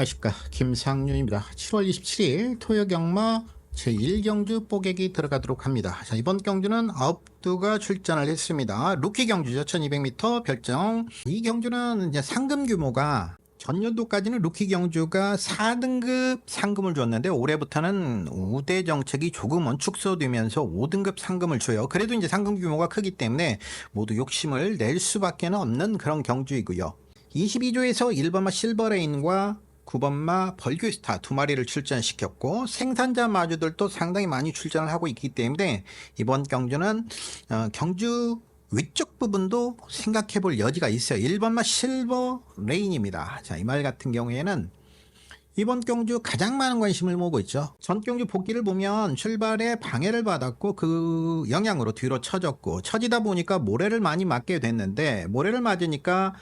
안녕하십니까, 김상윤입니다. 7월 27일 토요경마 제1경주 뽀객이 들어가도록 합니다. 자, 이번 경주는 9두가 출전을 했습니다. 루키 경주죠. 1200m 별정. 이 경주는 이제 상금 규모가 전년도까지는 루키 경주가 4등급 상금을 줬는데 올해부터는 우대 정책이 조금은 축소되면서 5등급 상금을 줘요. 그래도 이제 상금 규모가 크기 때문에 모두 욕심을 낼 수밖에 없는 그런 경주이고요. 22조에서 1번마 실버레인과 9번마 벌교스타 두 마리를 출전시켰고 생산자 마주들도 상당히 많이 출전을 하고 있기 때문에 이번 경주는 경주 위쪽 부분도 생각해 볼 여지가 있어요. 1번마 실버레인입니다. 자, 이 말 같은 경우에는 이번 경주 가장 많은 관심을 모으고 있죠. 전 경주 복귀를 보면 출발에 방해를 받았고 그 영향으로 뒤로 처졌고 처지다 보니까 모래를 많이 맞게 됐는데 모래를 맞으니까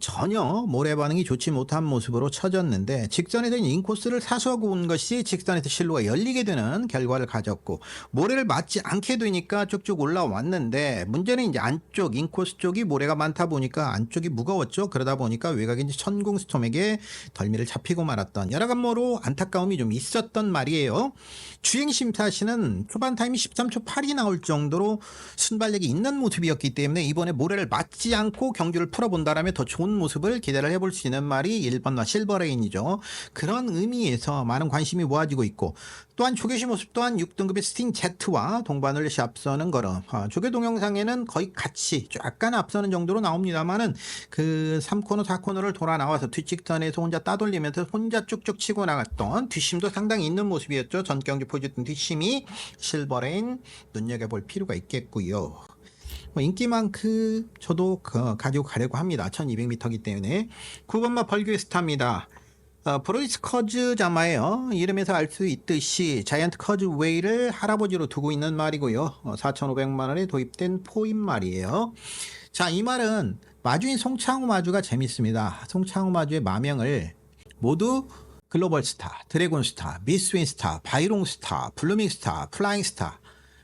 전혀 모래 반응이 좋지 못한 모습으로 쳐졌는데 직선에서 인코스를 사수하고 온 것이 직선에서 실로가 열리게 되는 결과를 가졌고 모래를 맞지 않게 되니까 쭉쭉 올라왔는데 문제는 이제 안쪽 인코스 쪽이 모래가 많다 보니까 안쪽이 무거웠죠. 그러다 보니까 외곽에 이제 천공스톰에게 덜미를 잡히고 말았던 여러 감모로 안타까움이 좀 있었던 말이에요. 주행심사시는 초반 타임이 13초 8이 나올 정도로 순발력이 있는 모습이었기 때문에 이번에 모래를 맞지 않고 경주를 풀어본다라면 더 좋은 모습을 기대를 해볼 수 있는 말이 1번마 실버레인이죠. 그런 의미에서 많은 관심이 모아지고 있고 또한 조교시 모습 또한 6등급의 스팅 Z와 동반을 앞서는 걸음 조교 동영상에는 거의 같이 약간 앞서는 정도로 나옵니다만은 그 3코너 4코너를 돌아 나와서 뒷직선에서 혼자 따돌리면서 혼자 쭉쭉 치고 나갔던 뒷심도 상당히 있는 모습이었죠. 전 경주 보여줬던 뒷심이 실버레인 눈여겨볼 필요가 있겠고요. 인기만큼 저도 가지고 가려고 합니다. 1200m이기 때문에 9번마 벌교스타입니다. 브로이스 커즈 자마예요. 이름에서 알 수 있듯이 자이언트 커즈 웨이를 할아버지로 두고 있는 말이고요. 4,500만원에 도입된 포인 말이에요. 자, 이 말은 마주인 송창우 마주가 재밌습니다. 송창우 마주의 마명을 모두 글로벌 스타, 드래곤 스타, 미스윈 스타, 바이롱 스타, 블루밍 스타, 플라잉 스타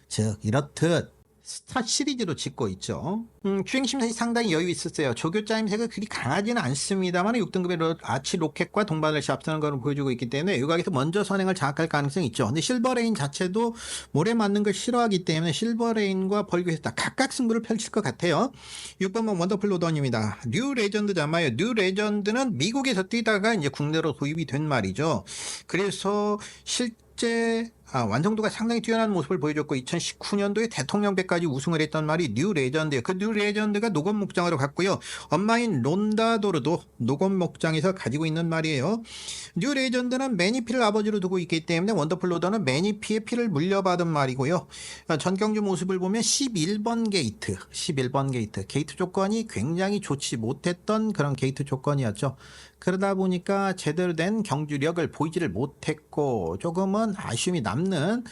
즉 이렇듯 스타 시리즈로 짓고 있죠. 주행심사시 상당히 여유 있었어요. 조교자 임색은 그리 강하지는 않습니다만 6등급의 아치 로켓과 동반을 앞서는 것을 보여주고 있기 때문에 외곽에서 먼저 선행을 장악할 가능성이 있죠. 근데 실버레인 자체도 모래 맞는 걸 싫어하기 때문에 실버레인과 벌교스타 각각 승부를 펼칠 것 같아요. 6번만 원더풀 로던입니다. 뉴 레전드 자마예요. 뉴 레전드는 미국에서 뛰다가 이제 국내로 도입이 된 말이죠. 그래서 실제 완성도가 상당히 뛰어난 모습을 보여줬고 2019년도에 대통령배까지 우승을 했던 말이 뉴 레전드예요. 그 뉴 레전드가 녹원 목장으로 갔고요. 엄마인 론다도르도 녹원 목장에서 가지고 있는 말이에요. 뉴 레전드는 매니피를 아버지로 두고 있기 때문에 원더풀 로더는 매니피의 피를 물려받은 말이고요. 전경주 모습을 보면 11번 게이트 조건이 굉장히 좋지 못했던 그런 게이트 조건이었죠. 그러다 보니까 제대로 된 경주력을 보이지를 못했고 조금은 아쉬움이 남는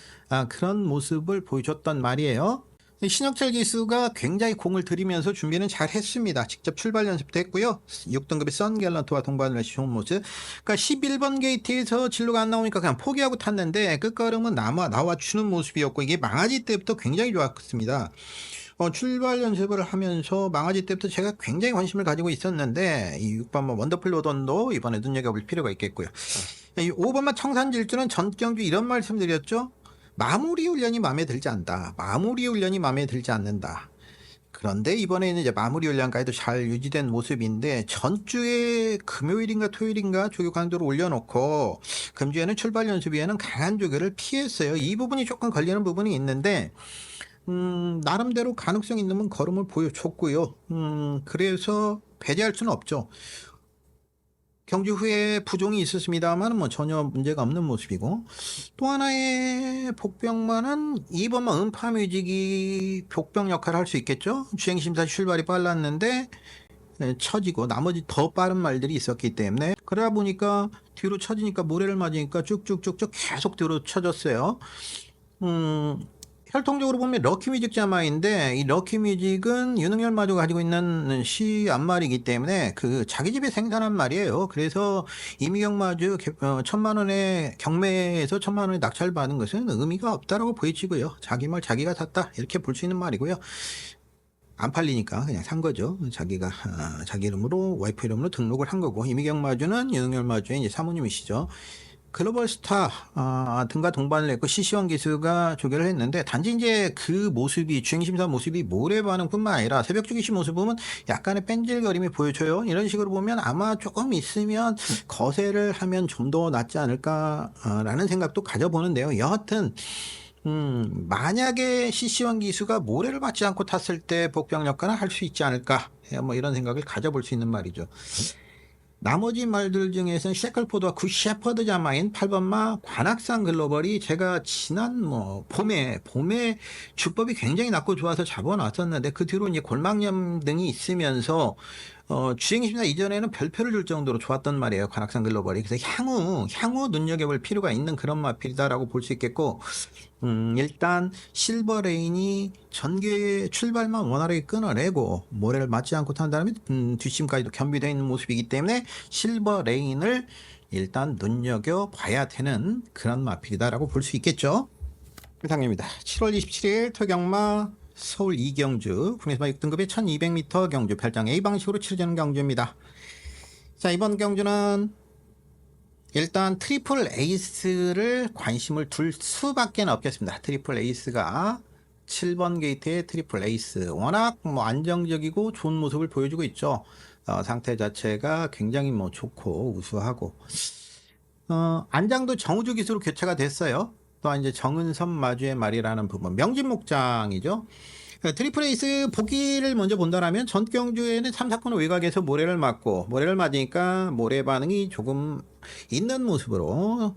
그런 모습을 보여줬던 말이에요. 신혁철 기수가 굉장히 공을 들이면서 준비는 잘 했습니다. 직접 출발 연습도 했고요. 6등급의 선갤런트와 동반을 해서 좋은 모습. 그러니까 11번 게이트에서 진로가 안 나오니까 그냥 포기하고 탔는데 끝걸음은 나와주는 모습이었고 이게 망아지 때부터 굉장히 좋았습니다. 출발 연습을 하면서 망아지 때부터 제가 굉장히 관심을 가지고 있었는데 이 6번마 원더풀 로던도 이번에 눈여겨볼 필요가 있겠고요. 이 5번마 청산질주는 전경주 이런 말씀드렸죠. 마무리 훈련이 마음에 들지 않는다. 마무리 훈련이 마음에 들지 않는다. 그런데 이번에는 이제 마무리 훈련까지도 잘 유지된 모습인데 전주에 금요일인가 토요일인가 조교 강도를 올려놓고 금주에는 출발 연습위에는 강한 조교를 피했어요. 이 부분이 조금 걸리는 부분이 있는데 나름대로 가능성 있는 걸음을 보여줬고요. 그래서 배제할 수는 없죠. 경주 후에 부종이 있었습니다만 전혀 문제가 없는 모습이고 또 하나의 복병만은 2번만 음파뮤직이 복병 역할을 할 수 있겠죠. 주행심사 출발이 빨랐는데 처지고 나머지 더 빠른 말들이 있었기 때문에 그러다 보니까 뒤로 처지니까 모래를 맞으니까 쭉쭉쭉쭉 계속 뒤로 처졌어요. 혈통적으로 보면 럭키뮤직 자마인데 이 럭키뮤직은 유능열 마저 가지고 있는 시 앞말이기 때문에 그 자기 집에 생산한 말이에요. 그래서 이미경 마주 1,000만원의 경매에서 1,000만원의 낙찰 받은 것은 의미가 없다라고 보여지고요. 자기 말 자기가 샀다 이렇게 볼 수 있는 말이고요. 안 팔리니까 그냥 산 거죠. 자기가 자기 이름으로 와이프 이름으로 등록을 한 거고, 이미경 마주는 윤석열 마주의 이제 사모님이시죠. 글로벌 스타 등과 동반을 했고 CC1 기수가 조결을 했는데, 단지 이제 그 모습이, 주행심사 모습이 모래 반응뿐만 아니라 새벽 주기시 모습 보면 약간의 뺀질거림이 보여져요. 이런 식으로 보면 아마 조금 있으면 거세를 하면 좀 더 낫지 않을까라는 생각도 가져보는데요. 여하튼 만약에 CC1 기수가 모래를 맞지 않고 탔을 때 복병 역할은 할 수 있지 않을까, 뭐 이런 생각을 가져볼 수 있는 말이죠. 나머지 말들 중에서는 셰클포드와 굿셰퍼드 자마인 8번마 관악산 글로벌이 제가 지난 봄에 주법이 굉장히 낮고 좋아서 잡아놨었는데, 그 뒤로 이제 골막염 등이 있으면서 주행심사 이전에는 별표를 줄 정도로 좋았던 말이에요, 관악산 글로벌이. 그래서 향후 눈여겨볼 필요가 있는 그런 마필이다라고 볼 수 있겠고, 일단 실버레인이 전개 출발만 원활하게 끊어내고 모래를 맞지 않고 탄 다음에 뒷심까지도 겸비되어 있는 모습이기 때문에 실버레인을 일단 눈여겨봐야 되는 그런 마필이다라고 볼 수 있겠죠. 이상입니다. 7월 27일 토경마 서울 이경주 국내에서 6등급의 1200m 경주 별장 A 방식으로 치러지는 경주입니다. 자, 이번 경주는 일단 트리플 에이스를 관심을 둘 수밖에 없겠습니다. 트리플 에이스가 7번 게이트의 트리플 에이스, 워낙 안정적이고 좋은 모습을 보여주고 있죠. 상태 자체가 굉장히 좋고 우수하고, 안장도 정우주 기수로 교체가 됐어요. 또한 이제 정은선 마주의 말이라는 부분, 명진목장이죠. 트리플 에이스 보기를 먼저 본다면 전 경주에는 3, 4권 외곽에서 모래를 맞으니까 모래 반응이 조금 있는 모습으로,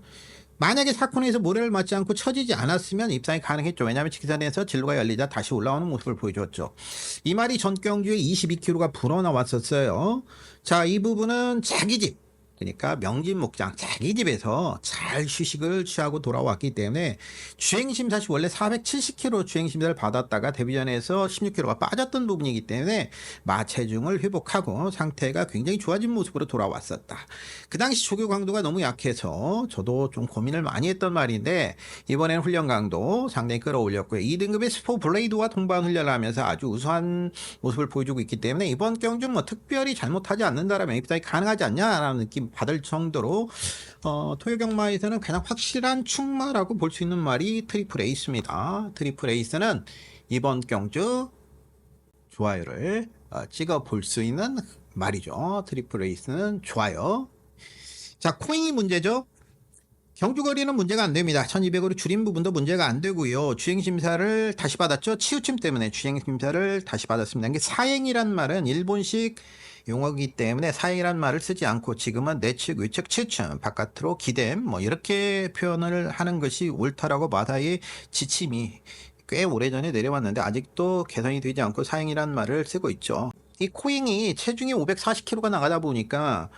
만약에 4코너에서 모래를 맞지 않고 처지지 않았으면 입상이 가능했죠. 왜냐하면 직선에서 진로가 열리자 다시 올라오는 모습을 보여줬죠. 이 말이 전 경주에 22km가 불어나왔었어요. 자, 이 부분은 자기 집, 그러니까 명진목장 자기 집에서 잘 휴식을 취하고 돌아왔기 때문에, 주행심사 시 원래 470km 주행심사를 받았다가 데뷔전에서 16km가 빠졌던 부분이기 때문에 마체중을 회복하고 상태가 굉장히 좋아진 모습으로 돌아왔었다. 그 당시 조교 강도가 너무 약해서 저도 좀 고민을 많이 했던 말인데, 이번에는 훈련 강도 상당히 끌어올렸고요. 2등급의 스포 블레이드와 동반 훈련을 하면서 아주 우수한 모습을 보여주고 있기 때문에 이번 경주 특별히 잘못하지 않는다라면 입상이 가능하지 않냐라는 느낌 받을 정도로 토요경마에서는 가장 확실한 충마라고 볼 수 있는 말이 트리플 에이스입니다. 트리플 에이스는 이번 경주 좋아요를 찍어 볼 수 있는 말이죠. 트리플 에이스는 좋아요. 자, 코잉이 문제죠. 경주거리는 문제가 안 됩니다. 1200으로 줄인 부분도 문제가 안 되고요. 주행심사를 다시 받았죠. 치우침 때문에 주행심사를 다시 받았습니다. 이게 사행이란 말은 일본식 용어이기 때문에 사행이란 말을 쓰지 않고 지금은 내측, 위측, 치우침, 바깥으로 기댐 이렇게 표현을 하는 것이 옳다라고 마다의 지침이 꽤 오래전에 내려왔는데 아직도 개선이 되지 않고 사행이란 말을 쓰고 있죠. 이 코잉이 체중이 540kg가 나가다 보니까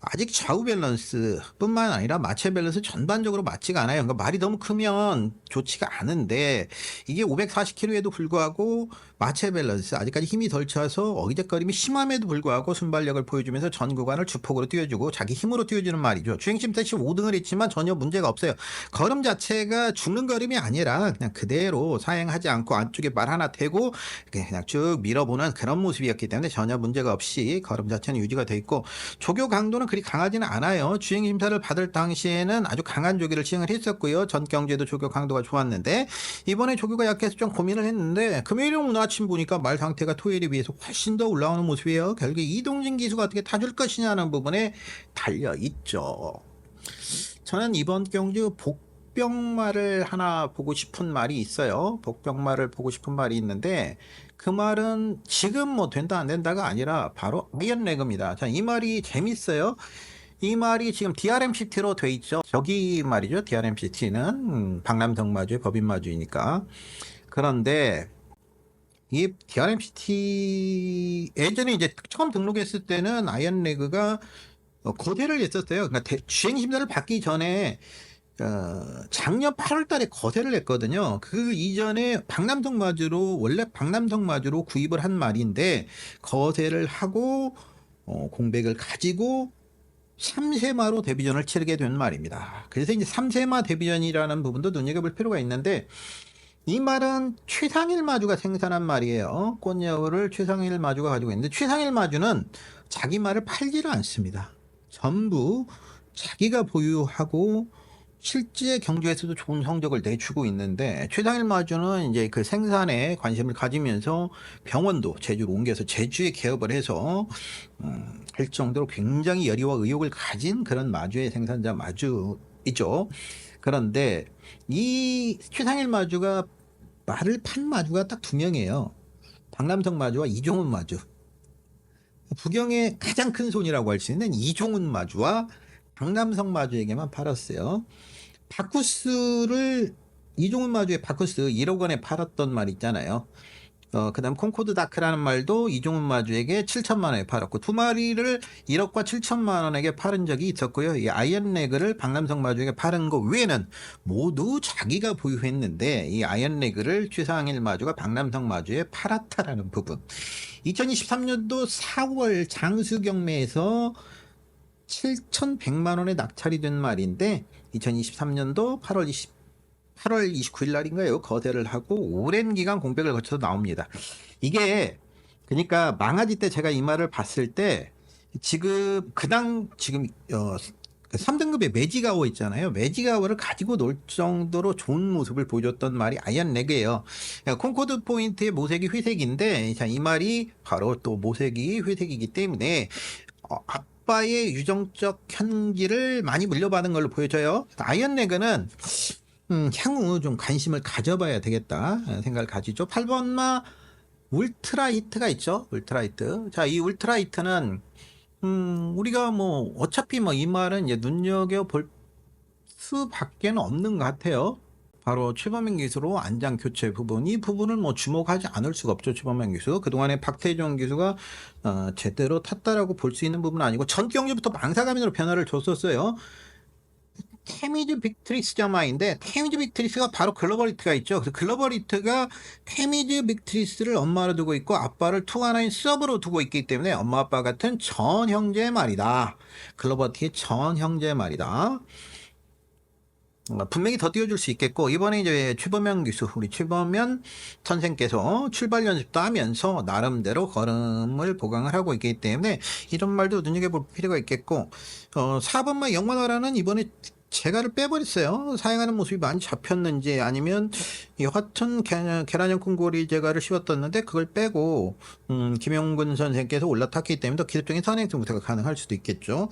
아직 좌우 밸런스 뿐만 아니라 마체 밸런스 전반적으로 맞지가 않아요. 그러니까 말이 너무 크면 좋지가 않은데, 이게 540kg에도 불구하고 마체 밸런스 아직까지 힘이 덜 차서 어기적거림이 심함에도 불구하고 순발력을 보여주면서 전 구간을 주폭으로 띄워주고 자기 힘으로 띄워주는 말이죠. 주행심사 시 5등을 했지만 전혀 문제가 없어요. 걸음 자체가 죽는 걸음이 아니라 그냥 그대로 사행하지 않고 안쪽에 말 하나 대고 그냥 쭉 밀어보는 그런 모습이었기 때문에 전혀 문제가 없이 걸음 자체는 유지가 돼 있고, 조교 강도는 그리 강하지는 않아요. 주행심사를 받을 당시에는 아주 강한 조교를 시행을 했었고요. 전 경주에도 조교 강도가 좋았는데, 이번에 조교가 약해서 좀 고민을 했는데 금요일 오늘 아침 보니까 말 상태가 토요일에 비해서 훨씬 더 올라오는 모습이에요. 결국에 이동진 기수가 어떻게 타줄 것이냐는 부분에 달려있죠. 저는 이번 경주 복병말을 하나 보고 싶은 말이 있어요. 복병말을 보고 싶은 말이 있는데, 그 말은 지금 된다 안 된다가 아니라 바로 아이언 레그입니다. 자, 이 말이 재밌어요. 이 말이 지금 DRMCT로 돼 있죠. 저기 말이죠. DRMCT는 박남성마주의 법인마주이니까. 그런데 이 DRMCT 예전에 이제 처음 등록했을 때는 아이언 레그가 거세를 했었어요. 그러니까 주행심사를 받기 전에 작년 8월 달에 거세를 했거든요. 그 이전에 원래 박남성마주로 구입을 한 말인데, 거세를 하고 공백을 가지고 3세마로 데뷔전을 치르게 된 말입니다. 그래서 이제 3세마 데뷔전이라는 부분도 눈여겨볼 필요가 있는데, 이 말은 최상일 마주가 생산한 말이에요. 꽃여우를 최상일 마주가 가지고 있는데 최상일 마주는 자기 말을 팔지를 않습니다. 전부 자기가 보유하고 실제 경주에서도 좋은 성적을 내주고 있는데 최상일 마주는 이제 그 생산에 관심을 가지면서 병원도 제주로 옮겨서 제주에 개업을 해서 할 정도로 굉장히 열의와 의욕을 가진 그런 마주의 생산자 마주이죠. 그런데 이 최상일 마주가 말을 판 마주가 딱 두 명이에요. 박남성 마주와 이종훈 마주. 부경의 가장 큰 손이라고 할 수 있는 이종훈 마주와 박남성 마주에게만 팔았어요. 바쿠스를 이종훈 마주의 바쿠스 1억 원에 팔았던 말 있잖아요. 그다음 콩코드 다크라는 말도 이종훈 마주에게 7천만 원에 팔았고 두 마리를 1억과 7천만 원에게 팔은 적이 있었고요. 이 아이언레그를 박남성 마주에게 팔은 거 외에는 모두 자기가 보유했는데 이 아이언레그를 최상일 마주가 박남성 마주에 팔았다라는 부분. 2023년도 4월 장수 경매에서 7,100만 원에 낙찰이 된 말인데 2023년도 8월 29일 날인가요? 거래를 하고 오랜 기간 공백을 거쳐서 나옵니다. 이게 그러니까 망아지 때 제가 이 말을 봤을 때 지금 3등급의 매지가워 있잖아요. 매지가워를 가지고 놀 정도로 좋은 모습을 보여줬던 말이 아이언레그예요. 콩코드 포인트의 모색이 회색인데 이 말이 바로 또 모색이 회색이기 때문에 아빠의 유정적 현기를 많이 물려받은 걸로 보여져요. 아이언레그는 향후 좀 관심을 가져봐야 되겠다 생각을 가지죠. 8번마 울트라히트가 있죠. 울트라히트. 자, 이 울트라히트는 우리가 뭐 어차피 뭐 이 말은 이제 눈여겨볼 수밖에는 없는 것 같아요. 바로 최범행 기수로 안장 교체 부분, 이 부분을 뭐 주목하지 않을 수가 없죠. 최범행 기수 그동안에 박태종 기수가 제대로 탔다라고 볼 수 있는 부분은 아니고 전 경기부터 망사가면으로 변화를 줬었어요. 테미즈 빅트리스 점화인데 테미즈 빅트리스가 바로 글로벌 히트가 있죠. 그래서 글로벌 히트가 테미즈 빅트리스를 엄마로 두고 있고 아빠를 투하나인 서브로 두고 있기 때문에 엄마 아빠 같은 전 형제의 말이다. 글로벌 히트의 전 형제의 말이다. 분명히 더 띄워줄 수 있겠고 이번에 이제 최범현 기수 우리 최범현 선생께서 출발 연습도 하면서 나름대로 걸음을 보강을 하고 있기 때문에 이런 말도 눈여겨볼 필요가 있겠고 4번마 영만화라는 이번에 제가를 빼버렸어요. 사용하는 모습이 많이 잡혔는지 아니면 여하튼 계란형군 고리 제가를 씌웠었는데 그걸 빼고 김용근 선생께서 올라탔기 때문에 더 기술적인 선행성 무태가 가능할 수도 있겠죠.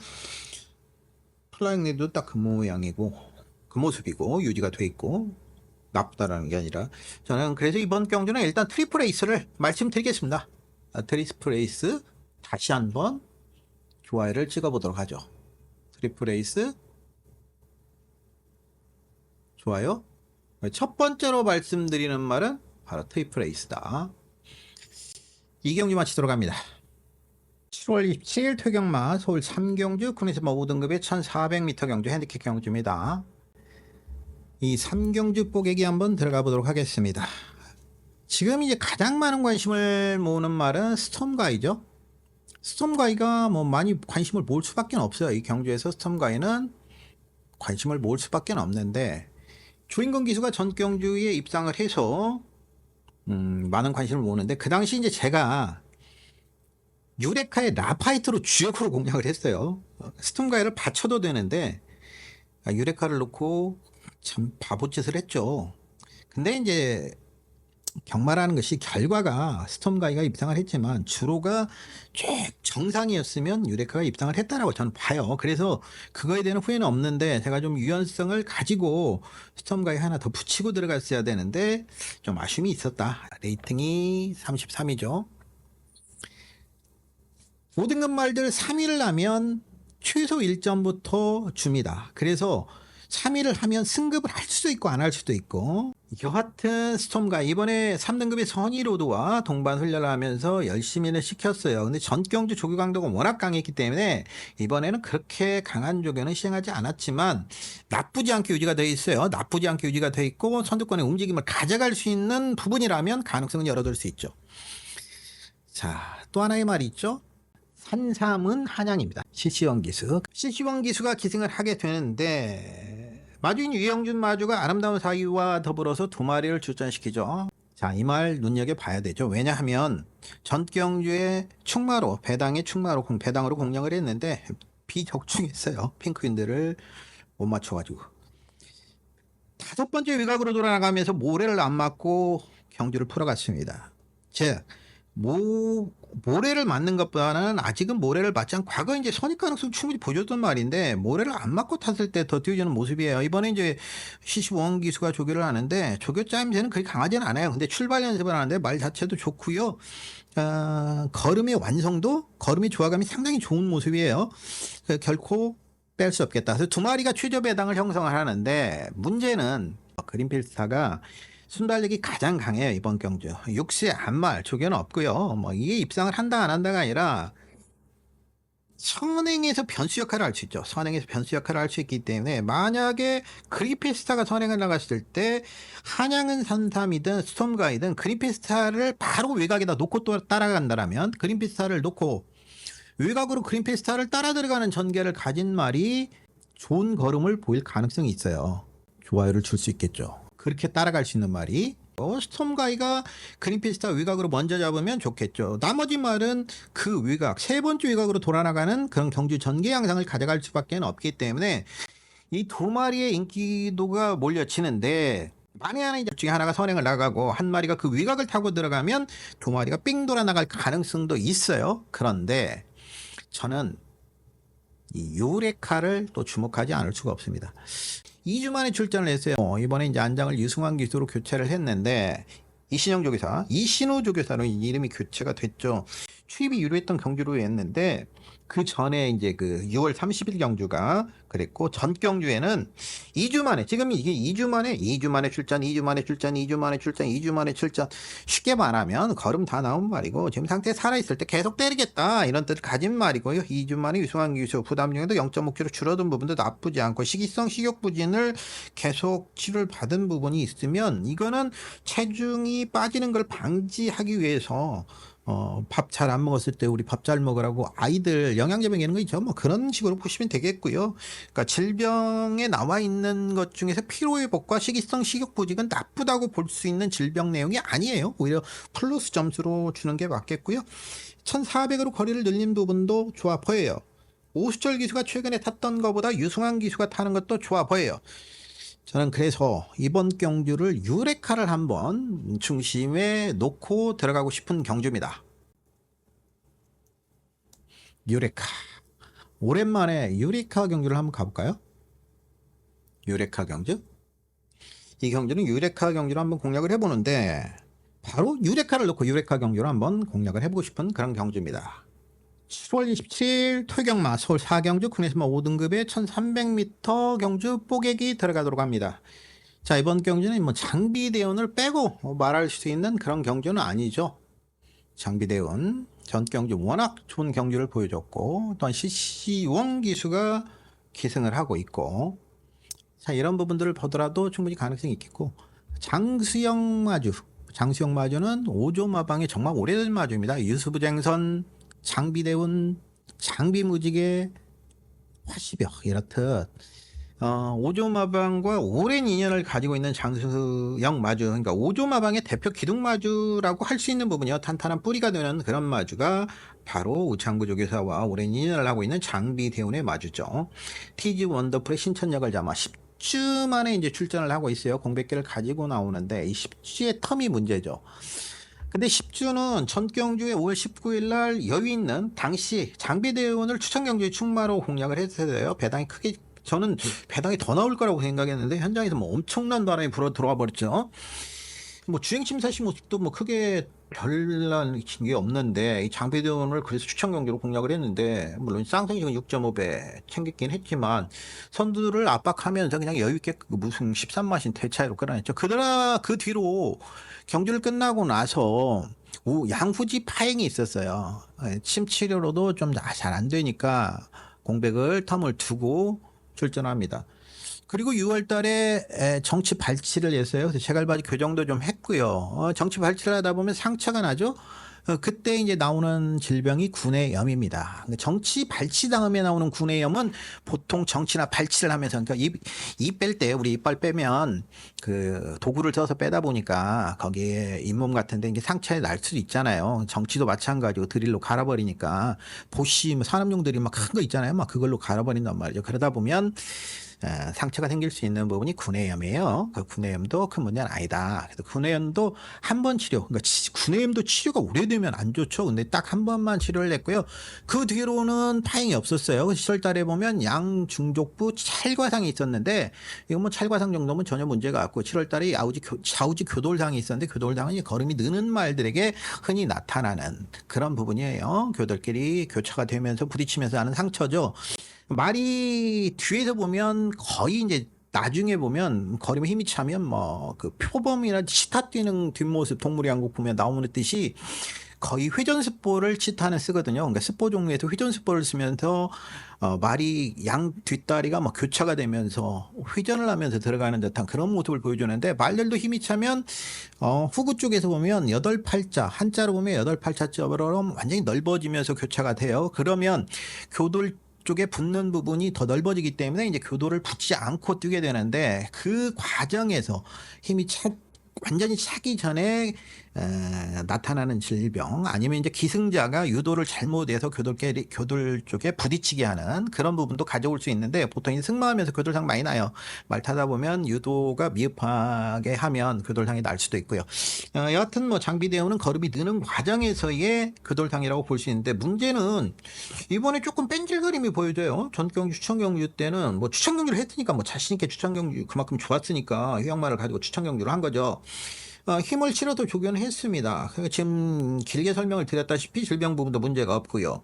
플라잉 리도 딱 그 모양이고 그 모습이고 유지가 돼 있고 나쁘다라는 게 아니라 저는 그래서 이번 경주는 일단 트리플 에이스를 말씀드리겠습니다. 트리플 에이스 다시 한번 좋아요를 찍어보도록 하죠. 트리플 에이스 좋아요. 첫 번째로 말씀드리는 말은 바로 트리플 에이스다. 이 경주 마치도록 합니다. 7월 27일 퇴경마 서울 3경주 군에서 5등급의 1400m 경주 핸디캡 경주입니다. 이 3경주 뽀개기 한번 들어가 보도록 하겠습니다. 지금 이제 가장 많은 관심을 모으는 말은 스톰가이죠. 스톰가이가 뭐 많이 관심을 모을 수밖에 없어요. 이 경주에서 스톰가이는 관심을 모을 수밖에 없는데 주인공 기수가 전 경주에 입상을 해서 많은 관심을 모으는데 그 당시 이제 제가 유레카의 라파이트로 주역으로 공략을 했어요. 스톰가이를 받쳐도 되는데 유레카를 놓고 참 바보짓을 했죠. 근데 이제 경마라는 것이 결과가 스톰가이가 입상을 했지만 주로가 정상이었으면 유레카가 입상을 했다라고 저는 봐요. 그래서 그거에 대한 후회는 없는데 제가 좀 유연성을 가지고 스톰가이 하나 더 붙이고 들어갔어야 되는데 좀 아쉬움이 있었다. 레이팅이 33이죠. 5등급 말들 3위를 하면 최소 1점부터 줍니다. 그래서 3위를 하면 승급을 할 수도 있고 안 할 수도 있고 여하튼 스톰가 이번에 3등급의 선의로드와 동반 훈련을 하면서 열심히는 시켰어요. 근데 전경주 조교 강도가 워낙 강했기 때문에 이번에는 그렇게 강한 조교는 시행하지 않았지만 나쁘지 않게 유지가 되어 있어요. 나쁘지 않게 유지가 되어 있고 선두권의 움직임을 가져갈 수 있는 부분이라면 가능성은 열어둘 수 있죠. 자, 또 하나의 말이 있죠. 산삼은 한양입니다. CC1 기수. CC1 기수가 기승을 하게 되는데 마주인 유영준 마주가 아름다운 사위와 더불어서 두 마리를 출전시키죠. 자, 이 말 눈여겨봐야 되죠. 왜냐하면 전경주의 충마로, 배당의 충마로, 배당으로 공략을 했는데 비적중했어요. 핑크윈드를 못 맞춰가지고. 다섯 번째 위각으로 돌아가면서 모래를 안 맞고 경주를 풀어갔습니다. 즉, 모래를 맞는 것보다는 아직은 모래를 맞지 않고 과거 이제 선입 가능성 충분히 보여줬던 말인데 모래를 안 맞고 탔을 때 더 뛰어주는 모습이에요. 이번에 이제 CC5 기수가 조교를 하는데 조교 짜임새는 그렇게 강하지는 않아요. 근데 출발 연습을 하는데 말 자체도 좋고요. 걸음의 완성도, 걸음의 조화감이 상당히 좋은 모습이에요. 결코 뺄 수 없겠다. 그래서 두 마리가 최저 배당을 형성을 하는데 문제는 그린필스타가 순발력이 가장 강해요. 이번 경주 6세 안말 조교는 없고요. 뭐 이게 입상을 한다 안 한다가 아니라 선행에서 변수 역할을 할 수 있죠. 선행에서 변수 역할을 할 수 있기 때문에 만약에 그린필스타가 선행을 나갔을 때 한양은 33이든 스톰가이든 그린필스타를 바로 외곽에다 놓고 또 따라간다라면 그린필스타를 놓고 외곽으로 그린필스타를 따라 들어가는 전개를 가진 말이 좋은 걸음을 보일 가능성이 있어요. 좋아요를 줄 수 있겠죠. 그렇게 따라갈 수 있는 말이 스톰가이가 그린필스타 외곽으로 먼저 잡으면 좋겠죠. 나머지 말은 그 외곽, 세 번째 외곽으로 돌아나가는 그런 경주 전개 양상을 가져갈 수밖에 없기 때문에 이 두 마리의 인기도가 몰려치는데 만에 하나 이제 중에 하나가 선행을 나가고 한 마리가 그 외곽을 타고 들어가면 두 마리가 삥 돌아 나갈 가능성도 있어요. 그런데 저는 이 유레카를 또 주목하지 않을 수가 없습니다. 2주 만에 출전을 했어요. 이번에 이제 안장을 유승환 기수로 교체를 했는데 이신영 조교사, 이신우 조교사로 이름이 교체가 됐죠. 취입이 유리했던 경주로 했는데 그 전에 이제 그 6월 30일 경주가 그랬고 전 경주에는 2주 만에 지금 이게 2주 만에 출전, 2주 만에 출전, 2주 만에 출전, 2주 만에 출전 쉽게 말하면 걸음 다 나온 말이고 지금 상태에 살아있을 때 계속 때리겠다 이런 뜻을 가진 말이고요. 2주 만에 유승환 기수 부담력도 0.5kg 줄어든 부분도 나쁘지 않고 식이성 식욕 부진을 계속 치료를 받은 부분이 있으면 이거는 체중이 빠지는 걸 방지하기 위해서 밥 잘 안 먹었을 때 우리 밥 잘 먹으라고 아이들 영양제 먹이는 거 있죠. 뭐 그런 식으로 보시면 되겠고요. 그러니까 질병에 나와 있는 것 중에서 피로회복과 식이성 식욕 부진은 나쁘다고 볼 수 있는 질병 내용이 아니에요. 오히려 플러스 점수로 주는 게 맞겠고요. 1400으로 거리를 늘린 부분도 좋아 보여요. 오수철 기수가 최근에 탔던 것보다 유승환 기수가 타는 것도 좋아 보여요. 저는 그래서 이번 경주를 유레카를 한번 중심에 놓고 들어가고 싶은 경주입니다. 유레카. 오랜만에 유레카 경주를 한번 가볼까요? 유레카 경주? 이 경주는 유레카 경주로 한번 공략을 해보는데 바로 유레카를 놓고 유레카 경주로 한번 공략을 해보고 싶은 그런 경주입니다. 7월 27일 토경마 서울 4경주 국내에서 5등급의 1300m 경주 뽀객이 들어가도록 합니다. 자, 이번 경주는 뭐 장비대운을 빼고 말할 수 있는 그런 경주는 아니죠. 장비대운 전 경주 워낙 좋은 경주를 보여줬고 또한 CC1 기수가 기승을 하고 있고 자, 이런 부분들을 보더라도 충분히 가능성이 있겠고 장수영 마주는 5조 마방이 정말 오래된 마주입니다. 유수부쟁선 장비대운, 장비무지개, 화시벽 이렇듯 5조 마방과 오랜 인연을 가지고 있는 장수영 마주, 그러니까 5조 마방의 대표 기둥 마주라고 할 수 있는 부분이요. 탄탄한 뿌리가 되는 그런 마주가 바로 우창구 조교사와 오랜 인연을 하고 있는 장비대운의 마주죠. TG 원더풀의 신천역을 잡아 10주 만에 이제 출전을 하고 있어요. 공백기를 가지고 나오는데 이 10주의 텀이 문제죠. 근데 10주는 전경주에 5월 19일 날 여유 있는 당시 장비대운을 추천경주의 충마로 공략을 했어요. 배당이 크게 저는 배당이 더 나올 거라고 생각했는데 현장에서 뭐 엄청난 바람이 불어 들어와 버렸죠. 뭐 주행심사시 모습도 뭐 크게 별난 게 없는데 이 장비대운을 그래서 추천경주로 공략을 했는데 물론 쌍승식은 6.5배 챙겼긴 했지만 선두를 압박하면서 그냥 여유있게 무슨 13마신 대차이로 끌어냈죠. 그러나 그 뒤로 경주를 끝나고 나서 양후지 파행이 있었어요. 침치료로도 좀 잘 안 되니까 공백을 텀을 두고 출전합니다. 그리고 6월 달에 정치 발치를 했어요. 그래서 제갈바지 교정도 좀 했고요. 정치 발치를 하다 보면 상처가 나죠. 그때 이제 나오는 질병이 구내염입니다. 정치 발치 다음에 나오는 구내염은 보통 정치나 발치를 하면서, 그러니까 입 뺄 때 우리 이빨 빼면 그 도구를 써서 빼다 보니까 거기에 잇몸 같은데 이제 상처에 날 수도 있잖아요. 정치도 마찬가지고 드릴로 갈아버리니까 보시 산업용들이 막 큰 거 있잖아요. 막 그걸로 갈아버린단 말이죠. 그러다 보면 상처가 생길 수 있는 부분이 구내염이에요. 그 구내염도 큰 문제는 아니다. 그래서 구내염도 한 번 치료, 그러니까 구내염도 치료가 오래되면 안 좋죠. 근데 딱 한 번만 치료를 했고요. 그 뒤로는 파행이 없었어요. 10월 달에 보면 양중족부 찰과상이 있었는데, 이거 뭐 찰과상 정도면 전혀 문제가 없고, 7월 달에 좌우지 교돌상이 있었는데, 교돌상은 이제 걸음이 느는 말들에게 흔히 나타나는 그런 부분이에요. 교돌끼리 교차가 되면서 부딪히면서 하는 상처죠. 말이 뒤에서 보면 거의 이제 나중에 보면 걸음에 힘이 차면 뭐 그 표범이나 치타 뛰는 뒷모습 동물의 왕국 보면 나오는 듯이 거의 회전습보를 치타는 쓰거든요. 그러니까 습보 종류에서 회전습보를 쓰면서 말이 양 뒷다리가 막 교차가 되면서 회전을 하면서 들어가는 듯한 그런 모습을 보여주는데, 말들도 힘이 차면 후구 쪽에서 보면 8팔자, 한자로 보면 8팔자처럼 완전히 넓어지면서 교차가 돼요. 그러면 교돌 쪽에 붙는 부분이 더 넓어지기 때문에 이제 교도를 붙지 않고 뛰게 되는데, 그 과정에서 완전히 차기 전에 나타나는 질병, 아니면 이제 기승자가 유도를 잘못해서 교돌 쪽에 부딪히게 하는 그런 부분도 가져올 수 있는데, 보통 이제 승마하면서 교돌상 많이 나요. 말 타다 보면 유도가 미흡하게 하면 교돌상이 날 수도 있고요. 여하튼 뭐 장비 대우는 걸음이 느는 과정에서의 교돌상이라고 볼 수 있는데, 문제는 이번에 조금 뺀질거림이 보여져요. 전경주 추천경주 때는 뭐 추천경주를 했으니까 뭐 자신있게 추천경주 그만큼 좋았으니까 휴양말을 가지고 추천경주를 한 거죠. 힘을 실어도 조견했습니다. 지금 길게 설명을 드렸다시피 질병 부분도 문제가 없고요.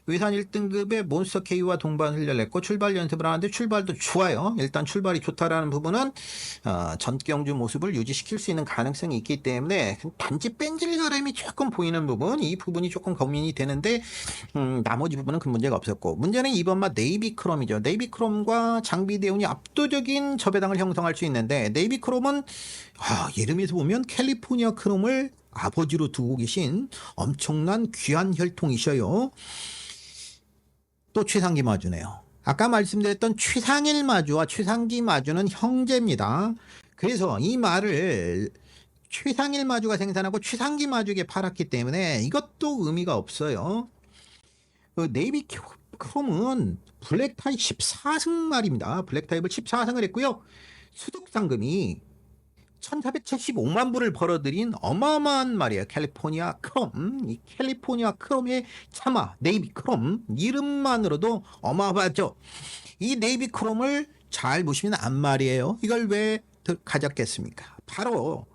위산 1등급의 몬스터 K와 동반 훈련을 했고 출발 연습을 하는데 출발도 좋아요. 일단 출발이 좋다라는 부분은 전경주 모습을 유지시킬 수 있는 가능성이 있기 때문에, 단지 뺀질거림이 조금 보이는 부분, 이 부분이 조금 고민이 되는데 나머지 부분은 큰 문제가 없었고, 문제는 이번마 네이비크롬이죠. 네이비크롬과 장비 대운이 압도적인 저배당을 형성할 수 있는데, 네이비크롬은 이름에서 보면 캘리포니아 크롬을 아버지로 두고 계신 엄청난 귀한 혈통이셔요. 또 최상기 마주네요. 아까 말씀드렸던 최상일 마주와 최상기 마주는 형제입니다. 그래서 이 말을 최상일 마주가 생산하고 최상기 마주에게 팔았기 때문에 이것도 의미가 없어요. 네이비 크롬은 블랙타입 14승 말입니다. 블랙타입을 14승을 했고요. 수득상금이 1475만 불을 벌어들인 어마어마한 말이에요. 캘리포니아 크롬. 이 캘리포니아 크롬의 차마 네이비 크롬 이름만으로도 어마어마하죠. 이 네이비 크롬을 잘 보시면 안 말이에요. 이걸 왜 가졌겠습니까? 바로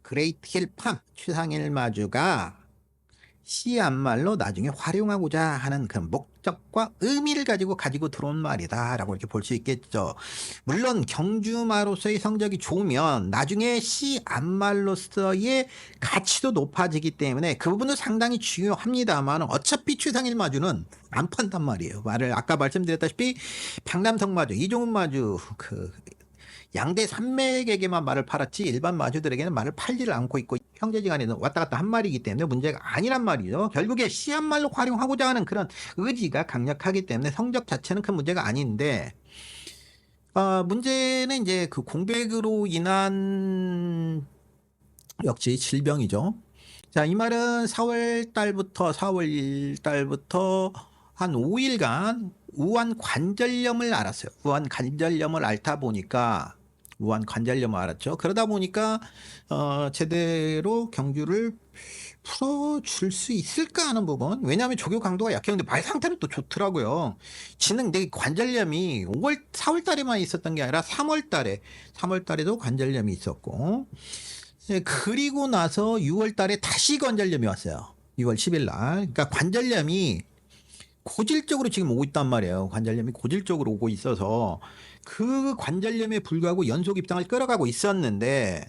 그레이트 힐팜 최상일 마주가 씨앗말로 나중에 활용하고자 하는 그런 목적과 의미를 가지고 들어온 말이다 라고 이렇게 볼 수 있겠죠. 물론 경주마로서의 성적이 좋으면 나중에 씨앗말로서의 가치도 높아지기 때문에 그 부분도 상당히 중요합니다만, 어차피 최상일 마주는 안 판단 말이에요. 말을 아까 말씀드렸다시피 박남성 마주, 이종훈 마주 양대 산맥에게만 말을 팔았지 일반 마주들에게는 말을 팔지를 않고 있고, 형제지간에 왔다 갔다 한 말이기 때문에 문제가 아니란 말이죠. 결국에 씨앗말로 활용하고자 하는 그런 의지가 강력하기 때문에 성적 자체는 큰 문제가 아닌데, 문제는 이제 그 공백으로 인한 역시 질병이죠. 자, 이 말은 4월 달부터 한 5일간 우한 관절염을 앓았어요. 우한 관절염을 앓다 보니까 우한 관절염을 앓았죠. 그러다 보니까 제대로 경주를 풀어줄 수 있을까 하는 부분. 왜냐하면 조교 강도가 약했는데 말 상태는 또 좋더라고요. 내 관절염이 4월 달에만 있었던 게 아니라 3월 달에도 관절염이 있었고, 그리고 나서 6월 달에 다시 관절염이 왔어요. 6월 10일 날. 그러니까 관절염이 고질적으로 지금 오고 있단 말이에요. 관절염이 고질적으로 오고 있어서 그 관절염에 불구하고 연속 입상을 끌어가고 있었는데,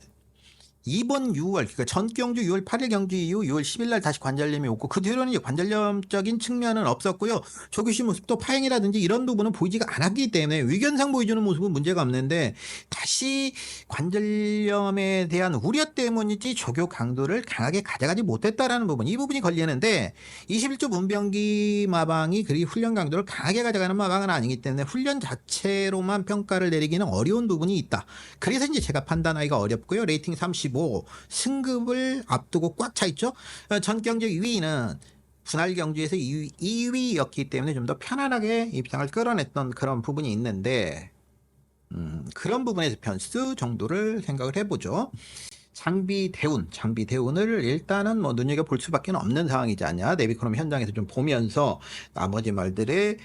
이번 6월, 그러니까 전 경주 6월 8일 경주 이후 6월 10일 날 다시 관절염이 오고 그 뒤로는 이제 관절염적인 측면은 없었고요. 조규씨 모습도 파행이라든지 이런 부분은 보이지가 않았기 때문에 위견상 보여주는 모습은 문제가 없는데 다시 관절염에 대한 우려 때문이지 조교 강도를 강하게 가져가지 못했다라는 부분, 이 부분이 걸리는데 21조 문병기 마방이 그리 훈련 강도를 강하게 가져가는 마방은 아니기 때문에 훈련 자체로만 평가를 내리기는 어려운 부분이 있다. 그래서 이제 제가 판단하기가 어렵고요. 레이팅 35, 승급을 앞두고 꽉 차 있죠. 전경적 2위는 분할 경주에서 2위였기 때문에 좀 더 편안하게 입상을 끌어냈던 그런 부분이 있는데 그런 부분에서 변수 정도를 생각을 해보죠. 장비 대운을 일단은 뭐 눈여겨볼 수밖에 없는 상황이지 않냐. 네비크롬 현장에서 좀 보면서 나머지 말들의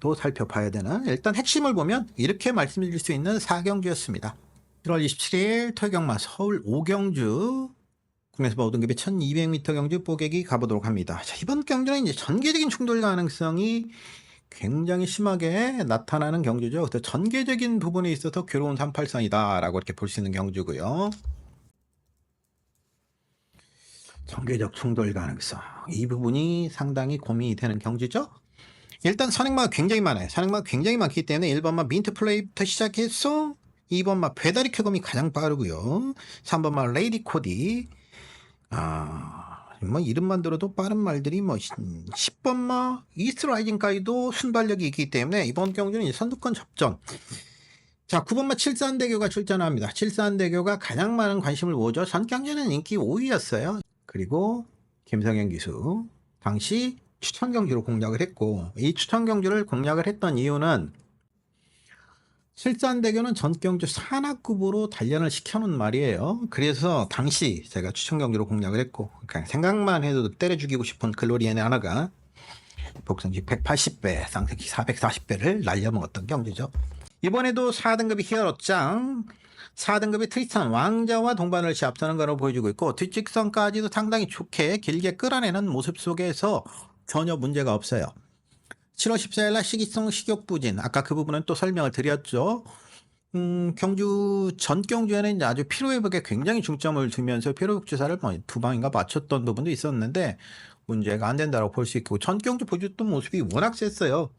또 살펴봐야 되는, 일단 핵심을 보면 이렇게 말씀드릴 수 있는 4경주였습니다. 1월 27일 토요경마 서울 5경주 국내에서 모든 급의 1200m 경주 뽀개기 가보도록 합니다. 자, 이번 경주는 이제 전개적인 충돌 가능성이 굉장히 심하게 나타나는 경주죠. 그래서 전개적인 부분에 있어서 괴로운 383이다라고 이렇게 볼 수 있는 경주고요. 전개적 충돌 가능성, 이 부분이 상당히 고민이 되는 경주죠. 일단 선행마가 굉장히 많아요. 선행마가 굉장히 많기 때문에 1번마 민트 플레이부터 시작해서 2번마 배다리 쾌검이 가장 빠르고요. 3번마 레이디 코디, 뭐 이름만 들어도 빠른 말들이 뭐 10번마 이스트 라이징까지도 순발력이 있기 때문에 이번 경주는 선두권 접전. 자, 9번마 칠산대교가 출전합니다. 칠산대교가 가장 많은 관심을 모으죠. 전 경주는 인기 5위였어요. 그리고 김성현 기수 당시 추천 경주로 공략을 했고, 이 추천 경주를 공략을 했던 이유는 칠산대교는 전경주 산악급으로 단련을 시켜놓은 말이에요. 그래서 당시 제가 추천 경주로 공략을 했고, 그냥 생각만 해도 때려 죽이고 싶은 글로리안의 하나가 복성지 180배, 쌍색기 440배를 날려먹었던 경주죠. 이번에도 4등급이 히어로짱, 4등급의 트리스탄 왕자와 동반을 시 앞서는 거로 보여주고 있고, 뒷직선까지도 상당히 좋게 길게 끌어내는 모습 속에서 전혀 문제가 없어요. 7월 14일 날 시기성 식욕부진, 아까 그 부분은 또 설명을 드렸죠. 경주 전 경주에는 이제 아주 피로회복에 굉장히 중점을 두면서 피로회복 주사를 뭐 2방인가 맞췄던 부분도 있었는데 문제가 안 된다고 볼 수 있고, 전 경주 보여줬던 모습이 워낙 셌어요.